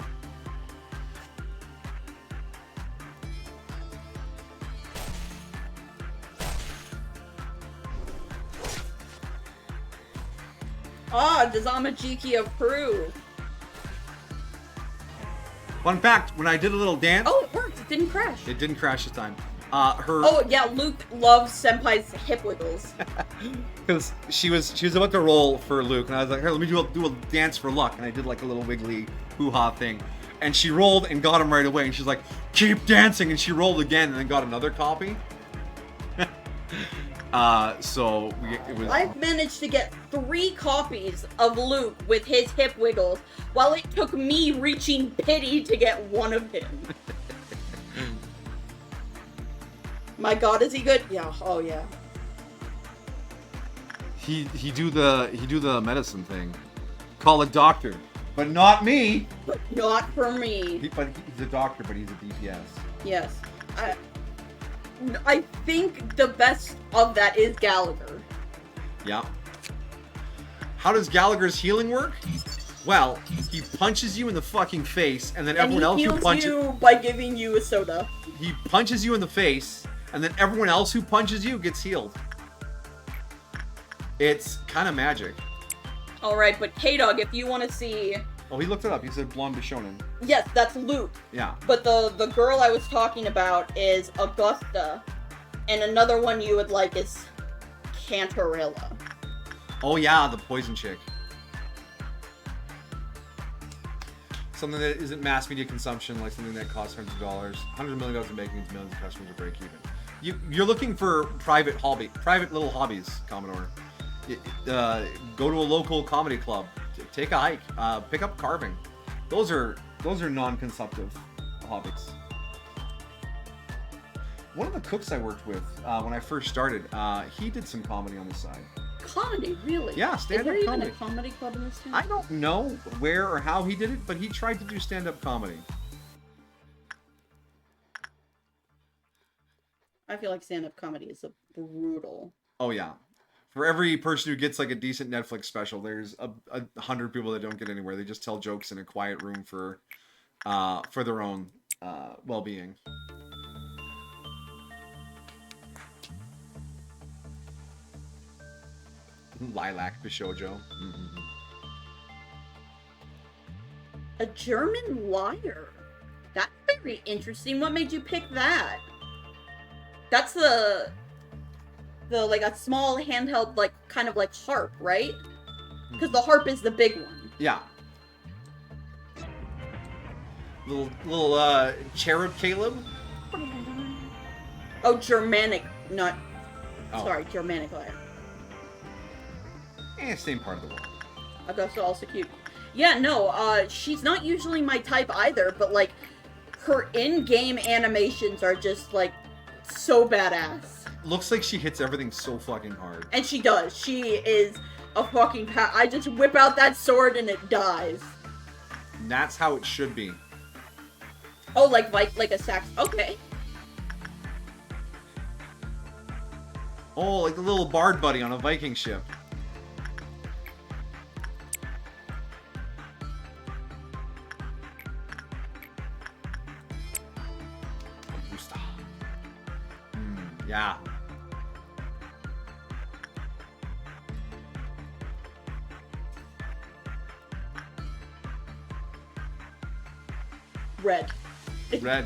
Speaker 1: Ah, Dazamajiki approve.
Speaker 2: Fun fact, when I did a little dance...
Speaker 1: Oh, it worked. It didn't crash.
Speaker 2: It didn't crash this time.
Speaker 1: Oh, yeah, Luke loves Senpai's hip wiggles.
Speaker 2: Because she was about to roll for Luke, and I was like, here, let me do a dance for luck. And I did like a little wiggly hoo-ha thing. And she rolled and got him right away. And she's like, keep dancing. And she rolled again and then got another copy.
Speaker 1: I've managed to get 3 copies of Luke with his hip wiggles, while it took me reaching pity to get one of him. My god, is he good? Yeah, oh yeah.
Speaker 2: He do the medicine thing. Call a doctor. But not me!
Speaker 1: But not for me.
Speaker 2: He's a doctor, but he's a DPS.
Speaker 1: Yes. I think the best of that is Gallagher.
Speaker 2: Yeah. How does Gallagher's healing work? Well, he punches you in the fucking face, and then everyone else who punches
Speaker 1: you by giving you a soda.
Speaker 2: He punches you in the face, and then everyone else who punches you gets healed. It's kind of magic.
Speaker 1: Alright, but K-Dog, if you want to see
Speaker 2: Oh, he looked it up. He said blonde Bishonen.
Speaker 1: Yes, that's Luke.
Speaker 2: Yeah.
Speaker 1: But the girl I was talking about is Augusta. And another one you would like is Cantarella.
Speaker 2: Oh yeah, the poison chick. Something that isn't mass media consumption, like something that costs hundreds of dollars. $100 million in making means millions of customers to break even. You're looking for private little hobbies, Commodore. Go to a local comedy club. Take a hike. Pick up carving. Those are non-consumptive hobbies. One of the cooks I worked with when I first started, he did some comedy on the side.
Speaker 1: Comedy, really?
Speaker 2: Yeah, stand-up
Speaker 1: comedy. Is there
Speaker 2: comedy.
Speaker 1: even a comedy club in this town?
Speaker 2: I don't know where or how he did it, but he tried to do stand-up comedy.
Speaker 1: I feel like stand-up comedy is a brutal.
Speaker 2: Oh yeah. For every person who gets like a decent Netflix special, there's 100 people that don't get anywhere. They just tell jokes in a quiet room for their own well-being. Lilac Bishojo. Mm-hmm.
Speaker 1: A German liar. That's very interesting. What made you pick that? That's the like a small handheld, like kind of like harp, right? Because the harp is the big one.
Speaker 2: Yeah. Little cherub Caleb.
Speaker 1: Oh, Germanic, not.
Speaker 2: Oh.
Speaker 1: Sorry, Germanic liar.
Speaker 2: Same part of the world.
Speaker 1: Augusta also cute. Yeah, no, she's not usually my type either, but like her in-game animations are just like so badass.
Speaker 2: Looks like she hits everything so fucking hard.
Speaker 1: And she does. She is a fucking I just whip out that sword and it dies.
Speaker 2: And that's how it should be.
Speaker 1: Oh, like a sax. Okay.
Speaker 2: Oh, like the little bard buddy on a Viking ship. Yeah.
Speaker 1: Red.
Speaker 2: Red.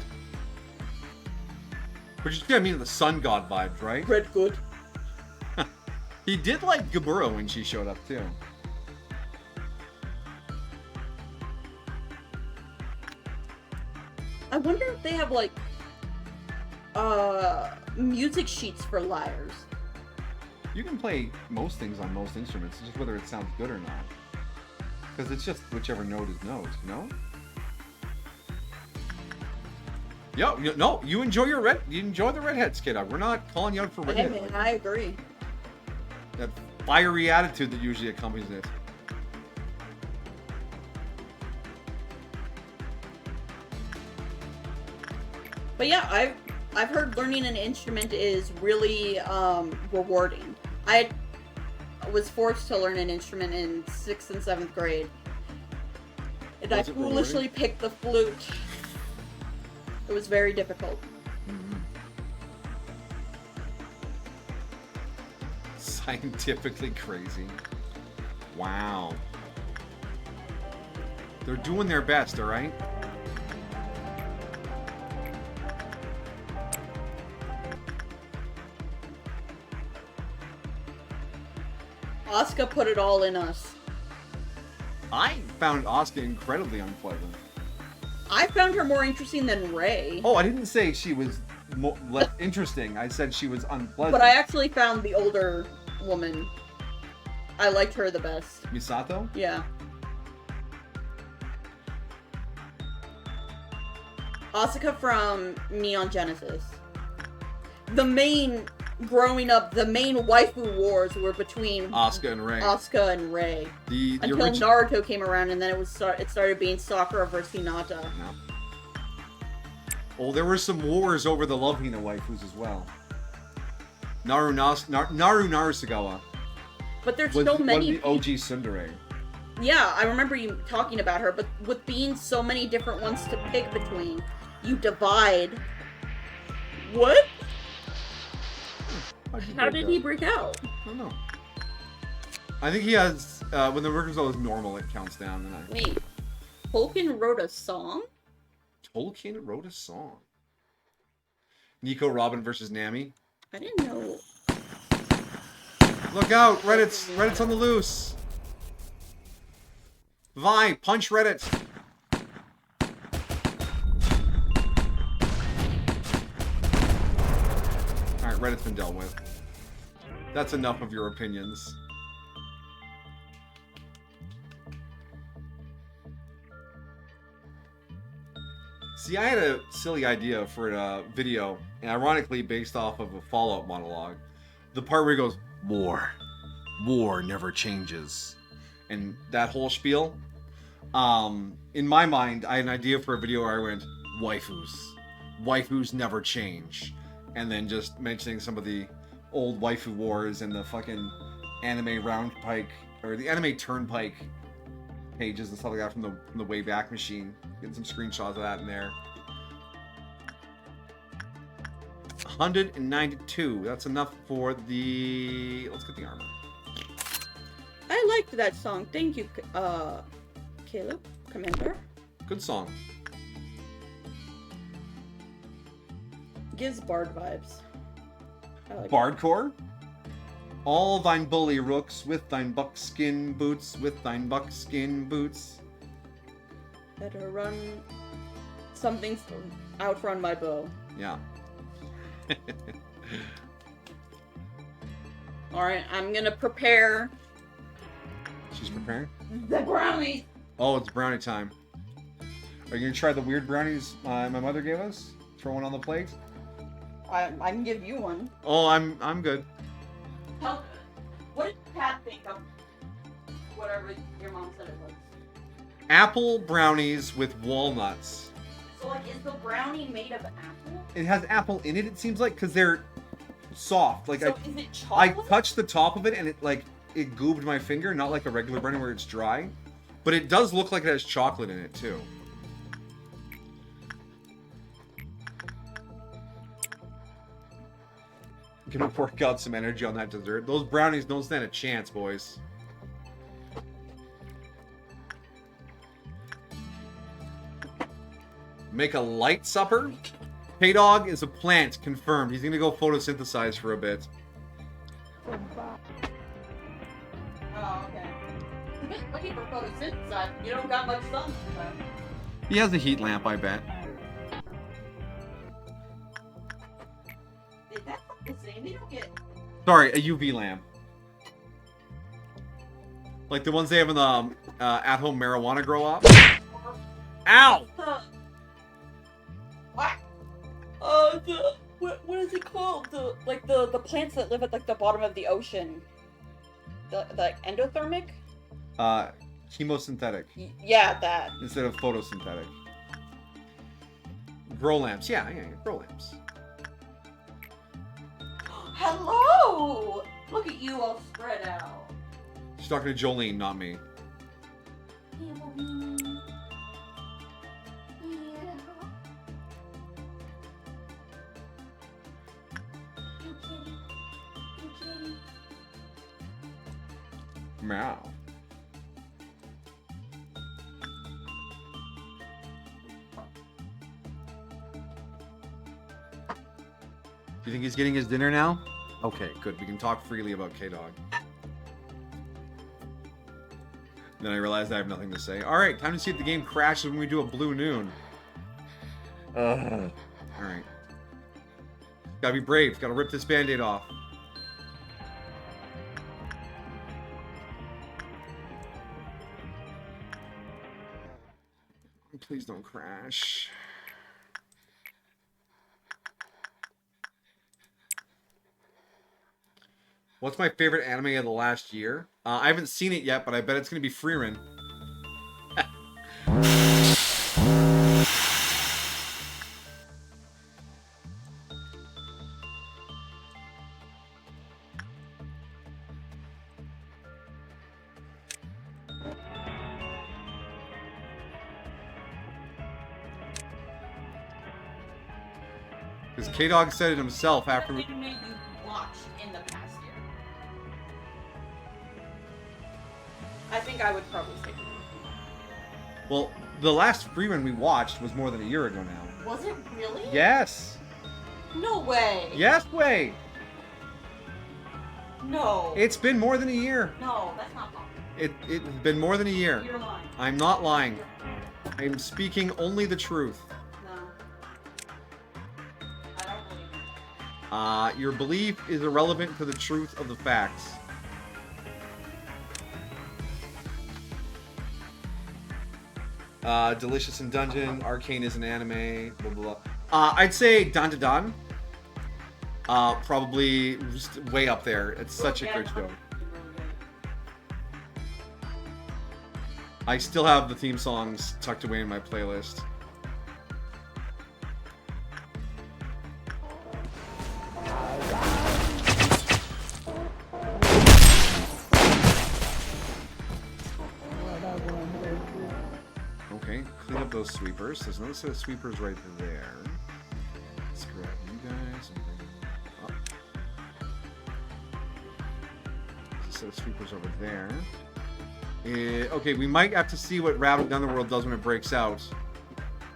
Speaker 2: But you get the sun god vibes, right?
Speaker 1: Red good.
Speaker 2: He did like Gaburo when she showed up too.
Speaker 1: I wonder if they have like music sheets for liars.
Speaker 2: You can play most things on most instruments, just whether it sounds good or not. Because it's just whichever note is note, you know? No, you enjoy the redheads, kid. We're not calling you out for
Speaker 1: Hey
Speaker 2: redheads.
Speaker 1: man, I agree.
Speaker 2: That fiery attitude that usually accompanies it.
Speaker 1: But yeah, I've heard learning an instrument is really rewarding. I was forced to learn an instrument in 6th and 7th grade. And I foolishly picked the flute. It was very difficult.
Speaker 2: Mm-hmm. Scientifically crazy. Wow. They're doing their best, alright?
Speaker 1: Asuka put it all in us.
Speaker 2: I found Asuka incredibly unpleasant.
Speaker 1: I found her more interesting than Rei.
Speaker 2: Oh, I didn't say she was less interesting. I said she was unpleasant.
Speaker 1: But I actually found the older woman. I liked her the best.
Speaker 2: Misato?
Speaker 1: Yeah. Asuka from Neon Genesis. Growing up, the main waifu wars were between
Speaker 2: Asuka and Rei.
Speaker 1: Asuka and Rei.
Speaker 2: The
Speaker 1: Until Naruto came around, and then it started being Sakura versus Hinata.
Speaker 2: No. Oh, there were some wars over the Love Hina waifus as well. Naru Narusagawa.
Speaker 1: But there's so many.
Speaker 2: Was the OG tsundere.
Speaker 1: Yeah, I remember you talking about her, but with being so many different ones to pick between, you divide. What? How did he break out?
Speaker 2: I don't know. I think he has, when the work result is normal, it counts down. And
Speaker 1: Wait. Tolkien wrote a song?
Speaker 2: Tolkien wrote a song. Nico Robin versus Nami.
Speaker 1: I didn't know.
Speaker 2: Look out! Reddit's on the loose. Vi, punch Reddit. Alright, Reddit's been dealt with. That's enough of your opinions. See, I had a silly idea for a video, and ironically based off of a Fallout monologue. The part where he goes, War never changes. And that whole spiel. In my mind, I had an idea for a video where I went, waifus never change. And then just mentioning some of the old waifu wars and the fucking anime round pike, or the anime turnpike pages and stuff like that from the Wayback Machine. Getting some screenshots of that in there. 192. That's enough for the... Let's get the armor.
Speaker 1: I liked that song. Thank you, Caleb, Commander.
Speaker 2: Good song.
Speaker 1: Gives Bard vibes. I like
Speaker 2: Bardcore? All thine bully rooks with thine buckskin boots, with thine buckskin boots.
Speaker 1: Better run something, outrun my bow.
Speaker 2: Yeah.
Speaker 1: Alright, I'm gonna prepare
Speaker 2: She's preparing?
Speaker 1: the brownies.
Speaker 2: Oh, it's brownie time. Are you gonna try the weird brownies my mother gave us? Throw one on the plate?
Speaker 1: I can give you one.
Speaker 2: Oh, I'm good.
Speaker 1: What did Pat think of whatever your mom said it was?
Speaker 2: Apple brownies with walnuts.
Speaker 1: So, like, is the brownie made of apple?
Speaker 2: It has apple in it, it seems like, because they're soft. Like,
Speaker 1: So, is it chocolate?
Speaker 2: I touched the top of it and it goobed my finger, not like a regular brownie where it's dry. But it does look like it has chocolate in it, too. Gonna work out some energy on that dessert. Those brownies don't stand a chance, boys. Make a light supper? K-Dog is a plant, confirmed. He's gonna go photosynthesize for a bit.
Speaker 1: Oh, okay. Looking for photosynthesis. You don't got much sun.
Speaker 2: He has a heat lamp, I bet.
Speaker 1: Is that the same? They don't get...
Speaker 2: Sorry, a UV lamp. Like the ones they have in the at-home marijuana grow up. Ow!
Speaker 1: What? What is it called? The plants that live at like the bottom of the ocean. The endothermic?
Speaker 2: Chemosynthetic.
Speaker 1: Yeah, that.
Speaker 2: Instead of photosynthetic. Grow lamps. Yeah, grow lamps.
Speaker 1: Hello! Look at you all spread out.
Speaker 2: She's talking to Jolene, not me. Meow. Do you think he's getting his dinner now? Okay, good. We can talk freely about K-Dog. Then I realized I have nothing to say. Alright, time to see if the game crashes when we do a blue noon. Alright. Gotta be brave. Gotta rip this band-aid off. Please don't crash. What's my favorite anime of the last year? I haven't seen it yet, but I bet it's going to be Frieren. Because K-Dog said it himself after we...
Speaker 1: Anime you watched in the past year? I think I would probably say
Speaker 2: Well, the last rerun we watched was more than a year ago now.
Speaker 1: Was it really?
Speaker 2: Yes.
Speaker 1: No way.
Speaker 2: Yes, way.
Speaker 1: No.
Speaker 2: It's been more than a year.
Speaker 1: No, that's not possible.
Speaker 2: It's been more than a year.
Speaker 1: You're lying.
Speaker 2: I'm not lying. I'm speaking only the truth.
Speaker 1: No. I don't believe it.
Speaker 2: Your belief is irrelevant to the truth of the facts. Delicious in Dungeon, Arcane is an anime, blah blah blah. I'd say Dan Da Dan. Probably just way up there. It's such a great show. I still have the theme songs tucked away in my playlist. Okay, clean up those sweepers. There's another set of sweepers right there. Let's grab you guys and bring them up. There's a set of sweepers over there. Okay, we might have to see what Rabbit Down the World does when it breaks out.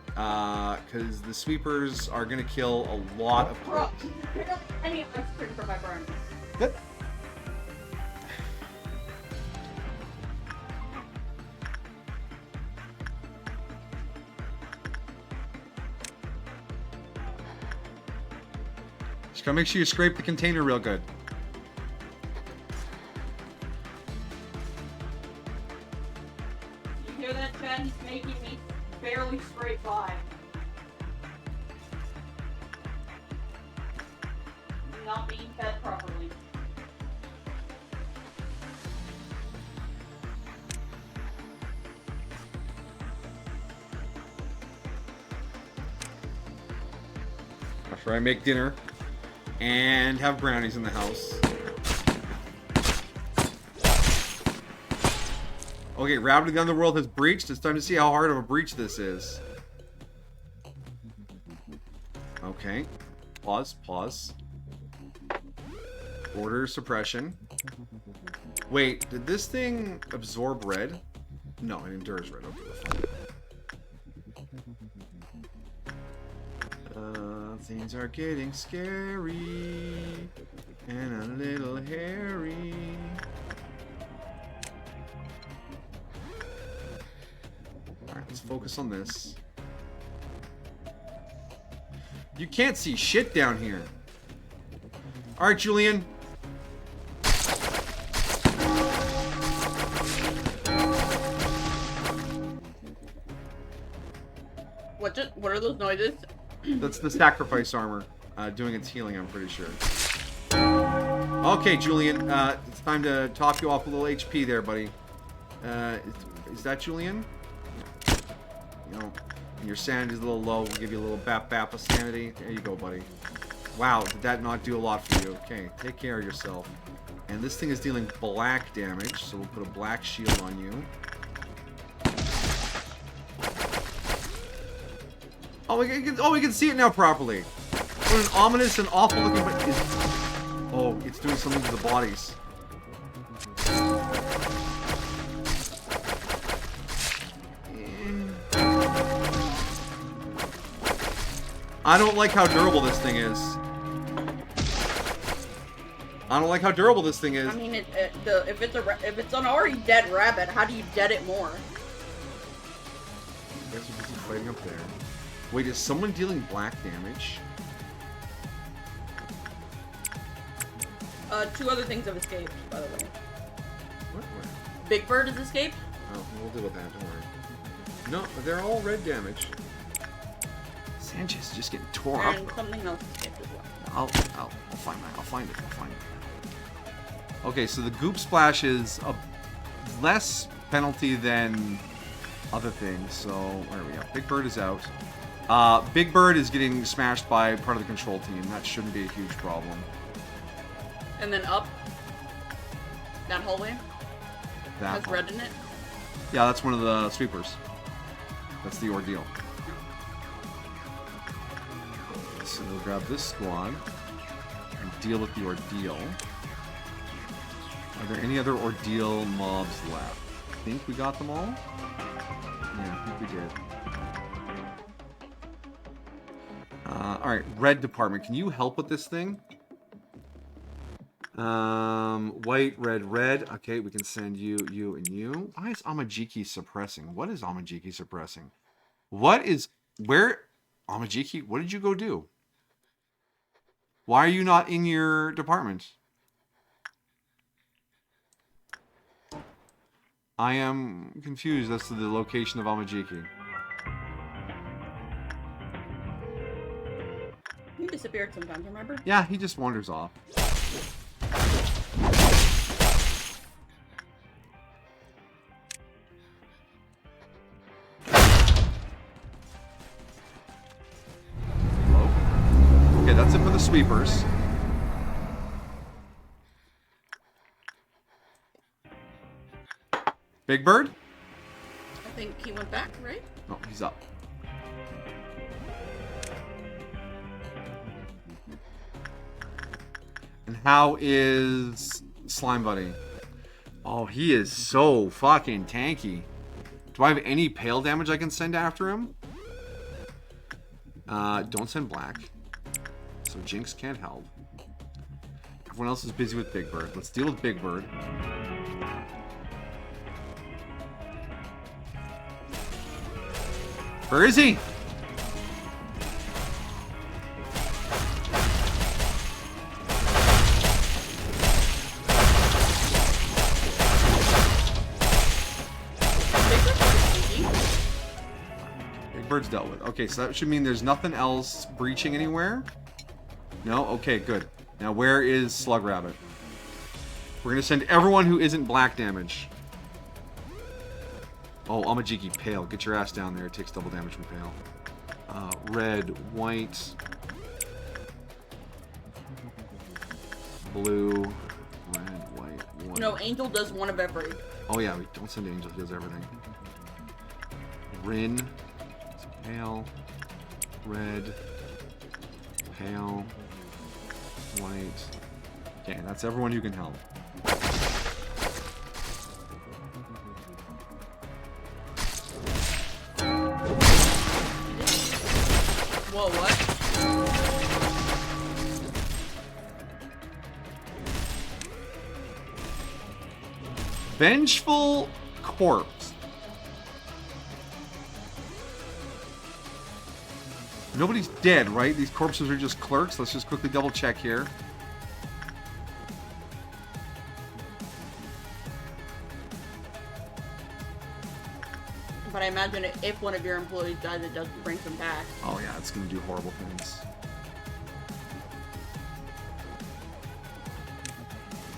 Speaker 2: Because the sweepers are going to kill a lot of
Speaker 1: Bro,
Speaker 2: clips.
Speaker 1: pick up any ice cream for my burn.
Speaker 2: Good. Just gotta make sure you scrape the container real good.
Speaker 1: You hear that, Jen? He's making me barely scrape by. Not being fed properly.
Speaker 2: After I make dinner and have brownies in the house. Okay, Rabbit Down the World has breached. It's time to see how hard of a breach this is. Okay. Pause, pause. Order suppression. Wait, did this thing absorb red? No, it endures red. Okay, things are getting scary and a little hairy. Alright, let's focus on this. You can't see shit down here. Alright, Julian.
Speaker 1: What are those noises?
Speaker 2: That's the sacrifice armor doing its healing, I'm pretty sure. Okay, Julian, it's time to top you off a little HP there, buddy. Is that Julian? You know, your sanity's a little low. We'll give you a little bap of sanity. There you go, buddy. Wow, did that not do a lot for you? Okay, take care of yourself. And this thing is dealing black damage, so we'll put a black shield on you. Oh, we can see it now properly. What an ominous and awful looking... Oh, it's doing something to the bodies. I don't like how durable this thing is. I don't like how durable this thing is.
Speaker 1: I mean, if it's an already dead rabbit, how do you dead it more?
Speaker 2: I guess we're busy fighting up there. Wait, is someone dealing black damage?
Speaker 1: Two other things have escaped, by the way.
Speaker 2: What?
Speaker 1: Big Bird has escaped.
Speaker 2: Oh, we'll deal with that. Don't worry. No, they're all red damage. Sanchez is just getting tore up.
Speaker 1: And something else escaped as well.
Speaker 2: I'll find that. I'll find it. Okay, so the goop splash is a less penalty than other things. So where are we at? Big Bird is out. Big Bird is getting smashed by part of the control team. That shouldn't be a huge problem.
Speaker 1: And then up. That hallway.
Speaker 2: That
Speaker 1: Has red in it.
Speaker 2: Yeah, that's one of the sweepers. That's the ordeal. So we'll grab this squad and deal with the ordeal. Are there any other ordeal mobs left? I think we got them all? Yeah, did. Alright, red department. Can you help with this thing? White, red, red. Okay, we can send you, you, and you. Why is Amajiki suppressing? What is Amajiki suppressing? What is... Where... Amajiki, what did you go do? Why are you not in your department? I am confused as to the location of Amajiki.
Speaker 1: He disappeared sometimes, remember?
Speaker 2: Yeah, he just wanders off. Hello? Okay, that's it for the sweepers. Big Bird?
Speaker 1: I think he went back, right?
Speaker 2: No, he's up. And how is Slime Buddy? Oh, he is so fucking tanky. Do I have any pale damage I can send after him? Don't send black. So Jinx can't help. Everyone else is busy with Big Bird. Let's deal with Big Bird. Where is he? Big Bird's dealt with. Okay, so that should mean there's nothing else breaching anywhere. No? Okay, good. Now where is Slug Rabbit? We're gonna send everyone who isn't black damage. Oh, Amajiki, pale. Get your ass down there. It takes double damage from pale. Red, white, blue, red, white.
Speaker 1: No, Angel does one of every.
Speaker 2: Oh yeah, don't send Angel. He does everything. Rin, pale, red, pale, white. Okay, that's everyone who can help.
Speaker 1: Whoa, what?
Speaker 2: Vengeful Corpse. Nobody's dead, right? These corpses are just clerks. Let's just quickly double check here.
Speaker 1: But I imagine if one of your employees dies, it does bring them back.
Speaker 2: Oh yeah, it's gonna do horrible things.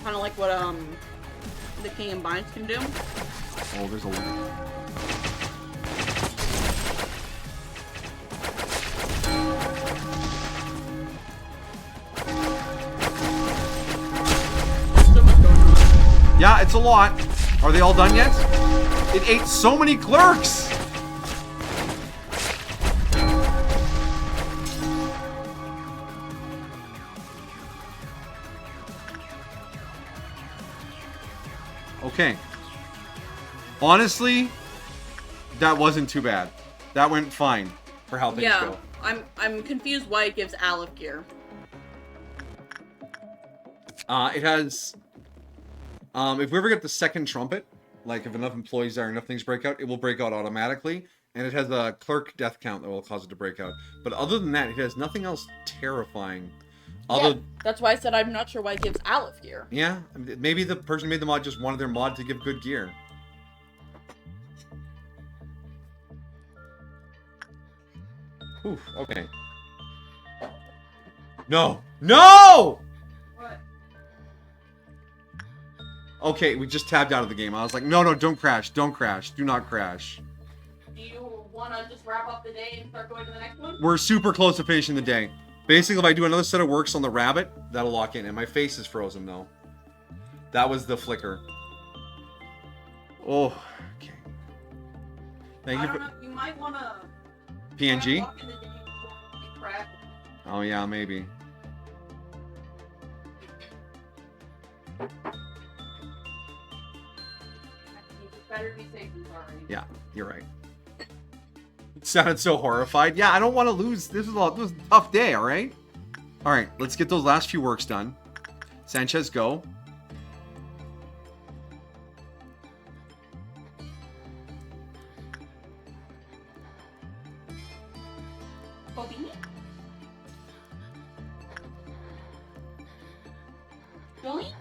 Speaker 1: Kind of like what the King and Binds can do.
Speaker 2: Oh, there's a...
Speaker 1: So much going on.
Speaker 2: Yeah, it's a lot. Are they all done yet? It ate so many clerks! Okay. Honestly, that wasn't too bad. That went fine for how things
Speaker 1: Yeah,
Speaker 2: go.
Speaker 1: I'm confused why it gives Aleph gear.
Speaker 2: It has... if we ever get the second trumpet, like if enough employees are, enough things break out, it will break out automatically. And it has a clerk death count that will cause it to break out. But other than that, it has nothing else terrifying.
Speaker 1: Yeah, that's why I said I'm not sure why it gives Aleph gear.
Speaker 2: Yeah, maybe the person who made the mod just wanted their mod to give good gear. Oof, okay. No! No!
Speaker 1: What?
Speaker 2: Okay, we just tabbed out of the game. I was like, no, no, don't crash. Don't crash. Do not crash.
Speaker 1: Do you want to just wrap up the day and start going to the next one?
Speaker 2: We're super close to finishing the day. Basically, if I do another set of works on the rabbit, that'll lock in. And my face is frozen, though. That was the flicker. Oh, okay. Thank you for...
Speaker 1: You might want to...
Speaker 2: PNG? Oh, yeah, maybe.
Speaker 1: Better be safe than sorry.
Speaker 2: Yeah, you're right. It sounded so horrified. Yeah, I don't want to lose. This is a tough day, all right? All right, let's get those last few works done. Sanchez, go.
Speaker 1: Bobby? Really?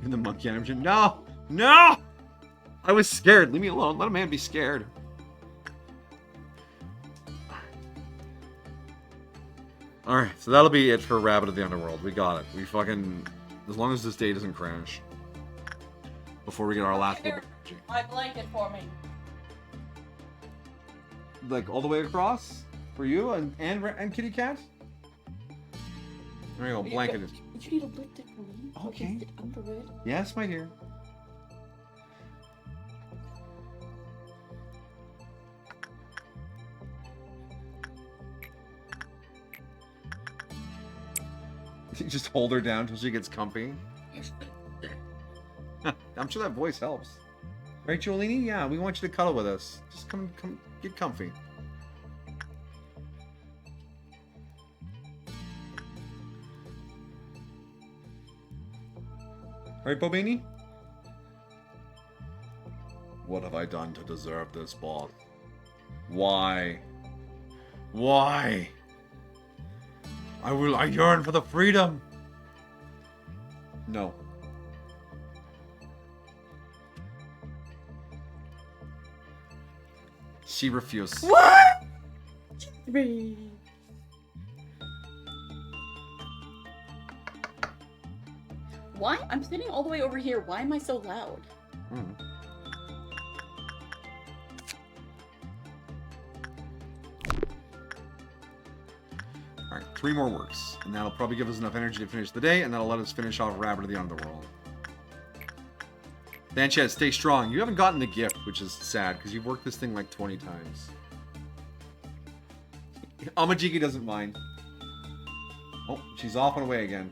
Speaker 2: In the monkey engine. No! No! I was scared. Leave me alone. Let a man be scared. Alright, so that'll be it for Rabbit of the Underworld. We got it. We fucking... As long as this day doesn't crash. Before we get our last...
Speaker 1: My blanket for me.
Speaker 2: Like, all the way across? For you and Kitty Cat? There you go, blanket it.
Speaker 1: You need to lift it for me.
Speaker 2: Okay.
Speaker 1: Lift it under it.
Speaker 2: Yes, my dear. You just hold her down until she gets comfy. I'm sure that voice helps. Right, Jolene? Yeah, we want you to cuddle with us. Just come, get comfy. Right, Bobini? What have I done to deserve this, boss? Why? Why? I yearn for the freedom. No. She refused.
Speaker 1: What? Why? I'm sitting all the way over here. Why am I so loud?
Speaker 2: Alright, 3 more works. And that'll probably give us enough energy to finish the day, and that'll let us finish off Rabbit of the Underworld. Sanchez, stay strong. You haven't gotten the gift, which is sad, because you've worked this thing like 20 times. Amajiki doesn't mind. Oh, she's off and away again.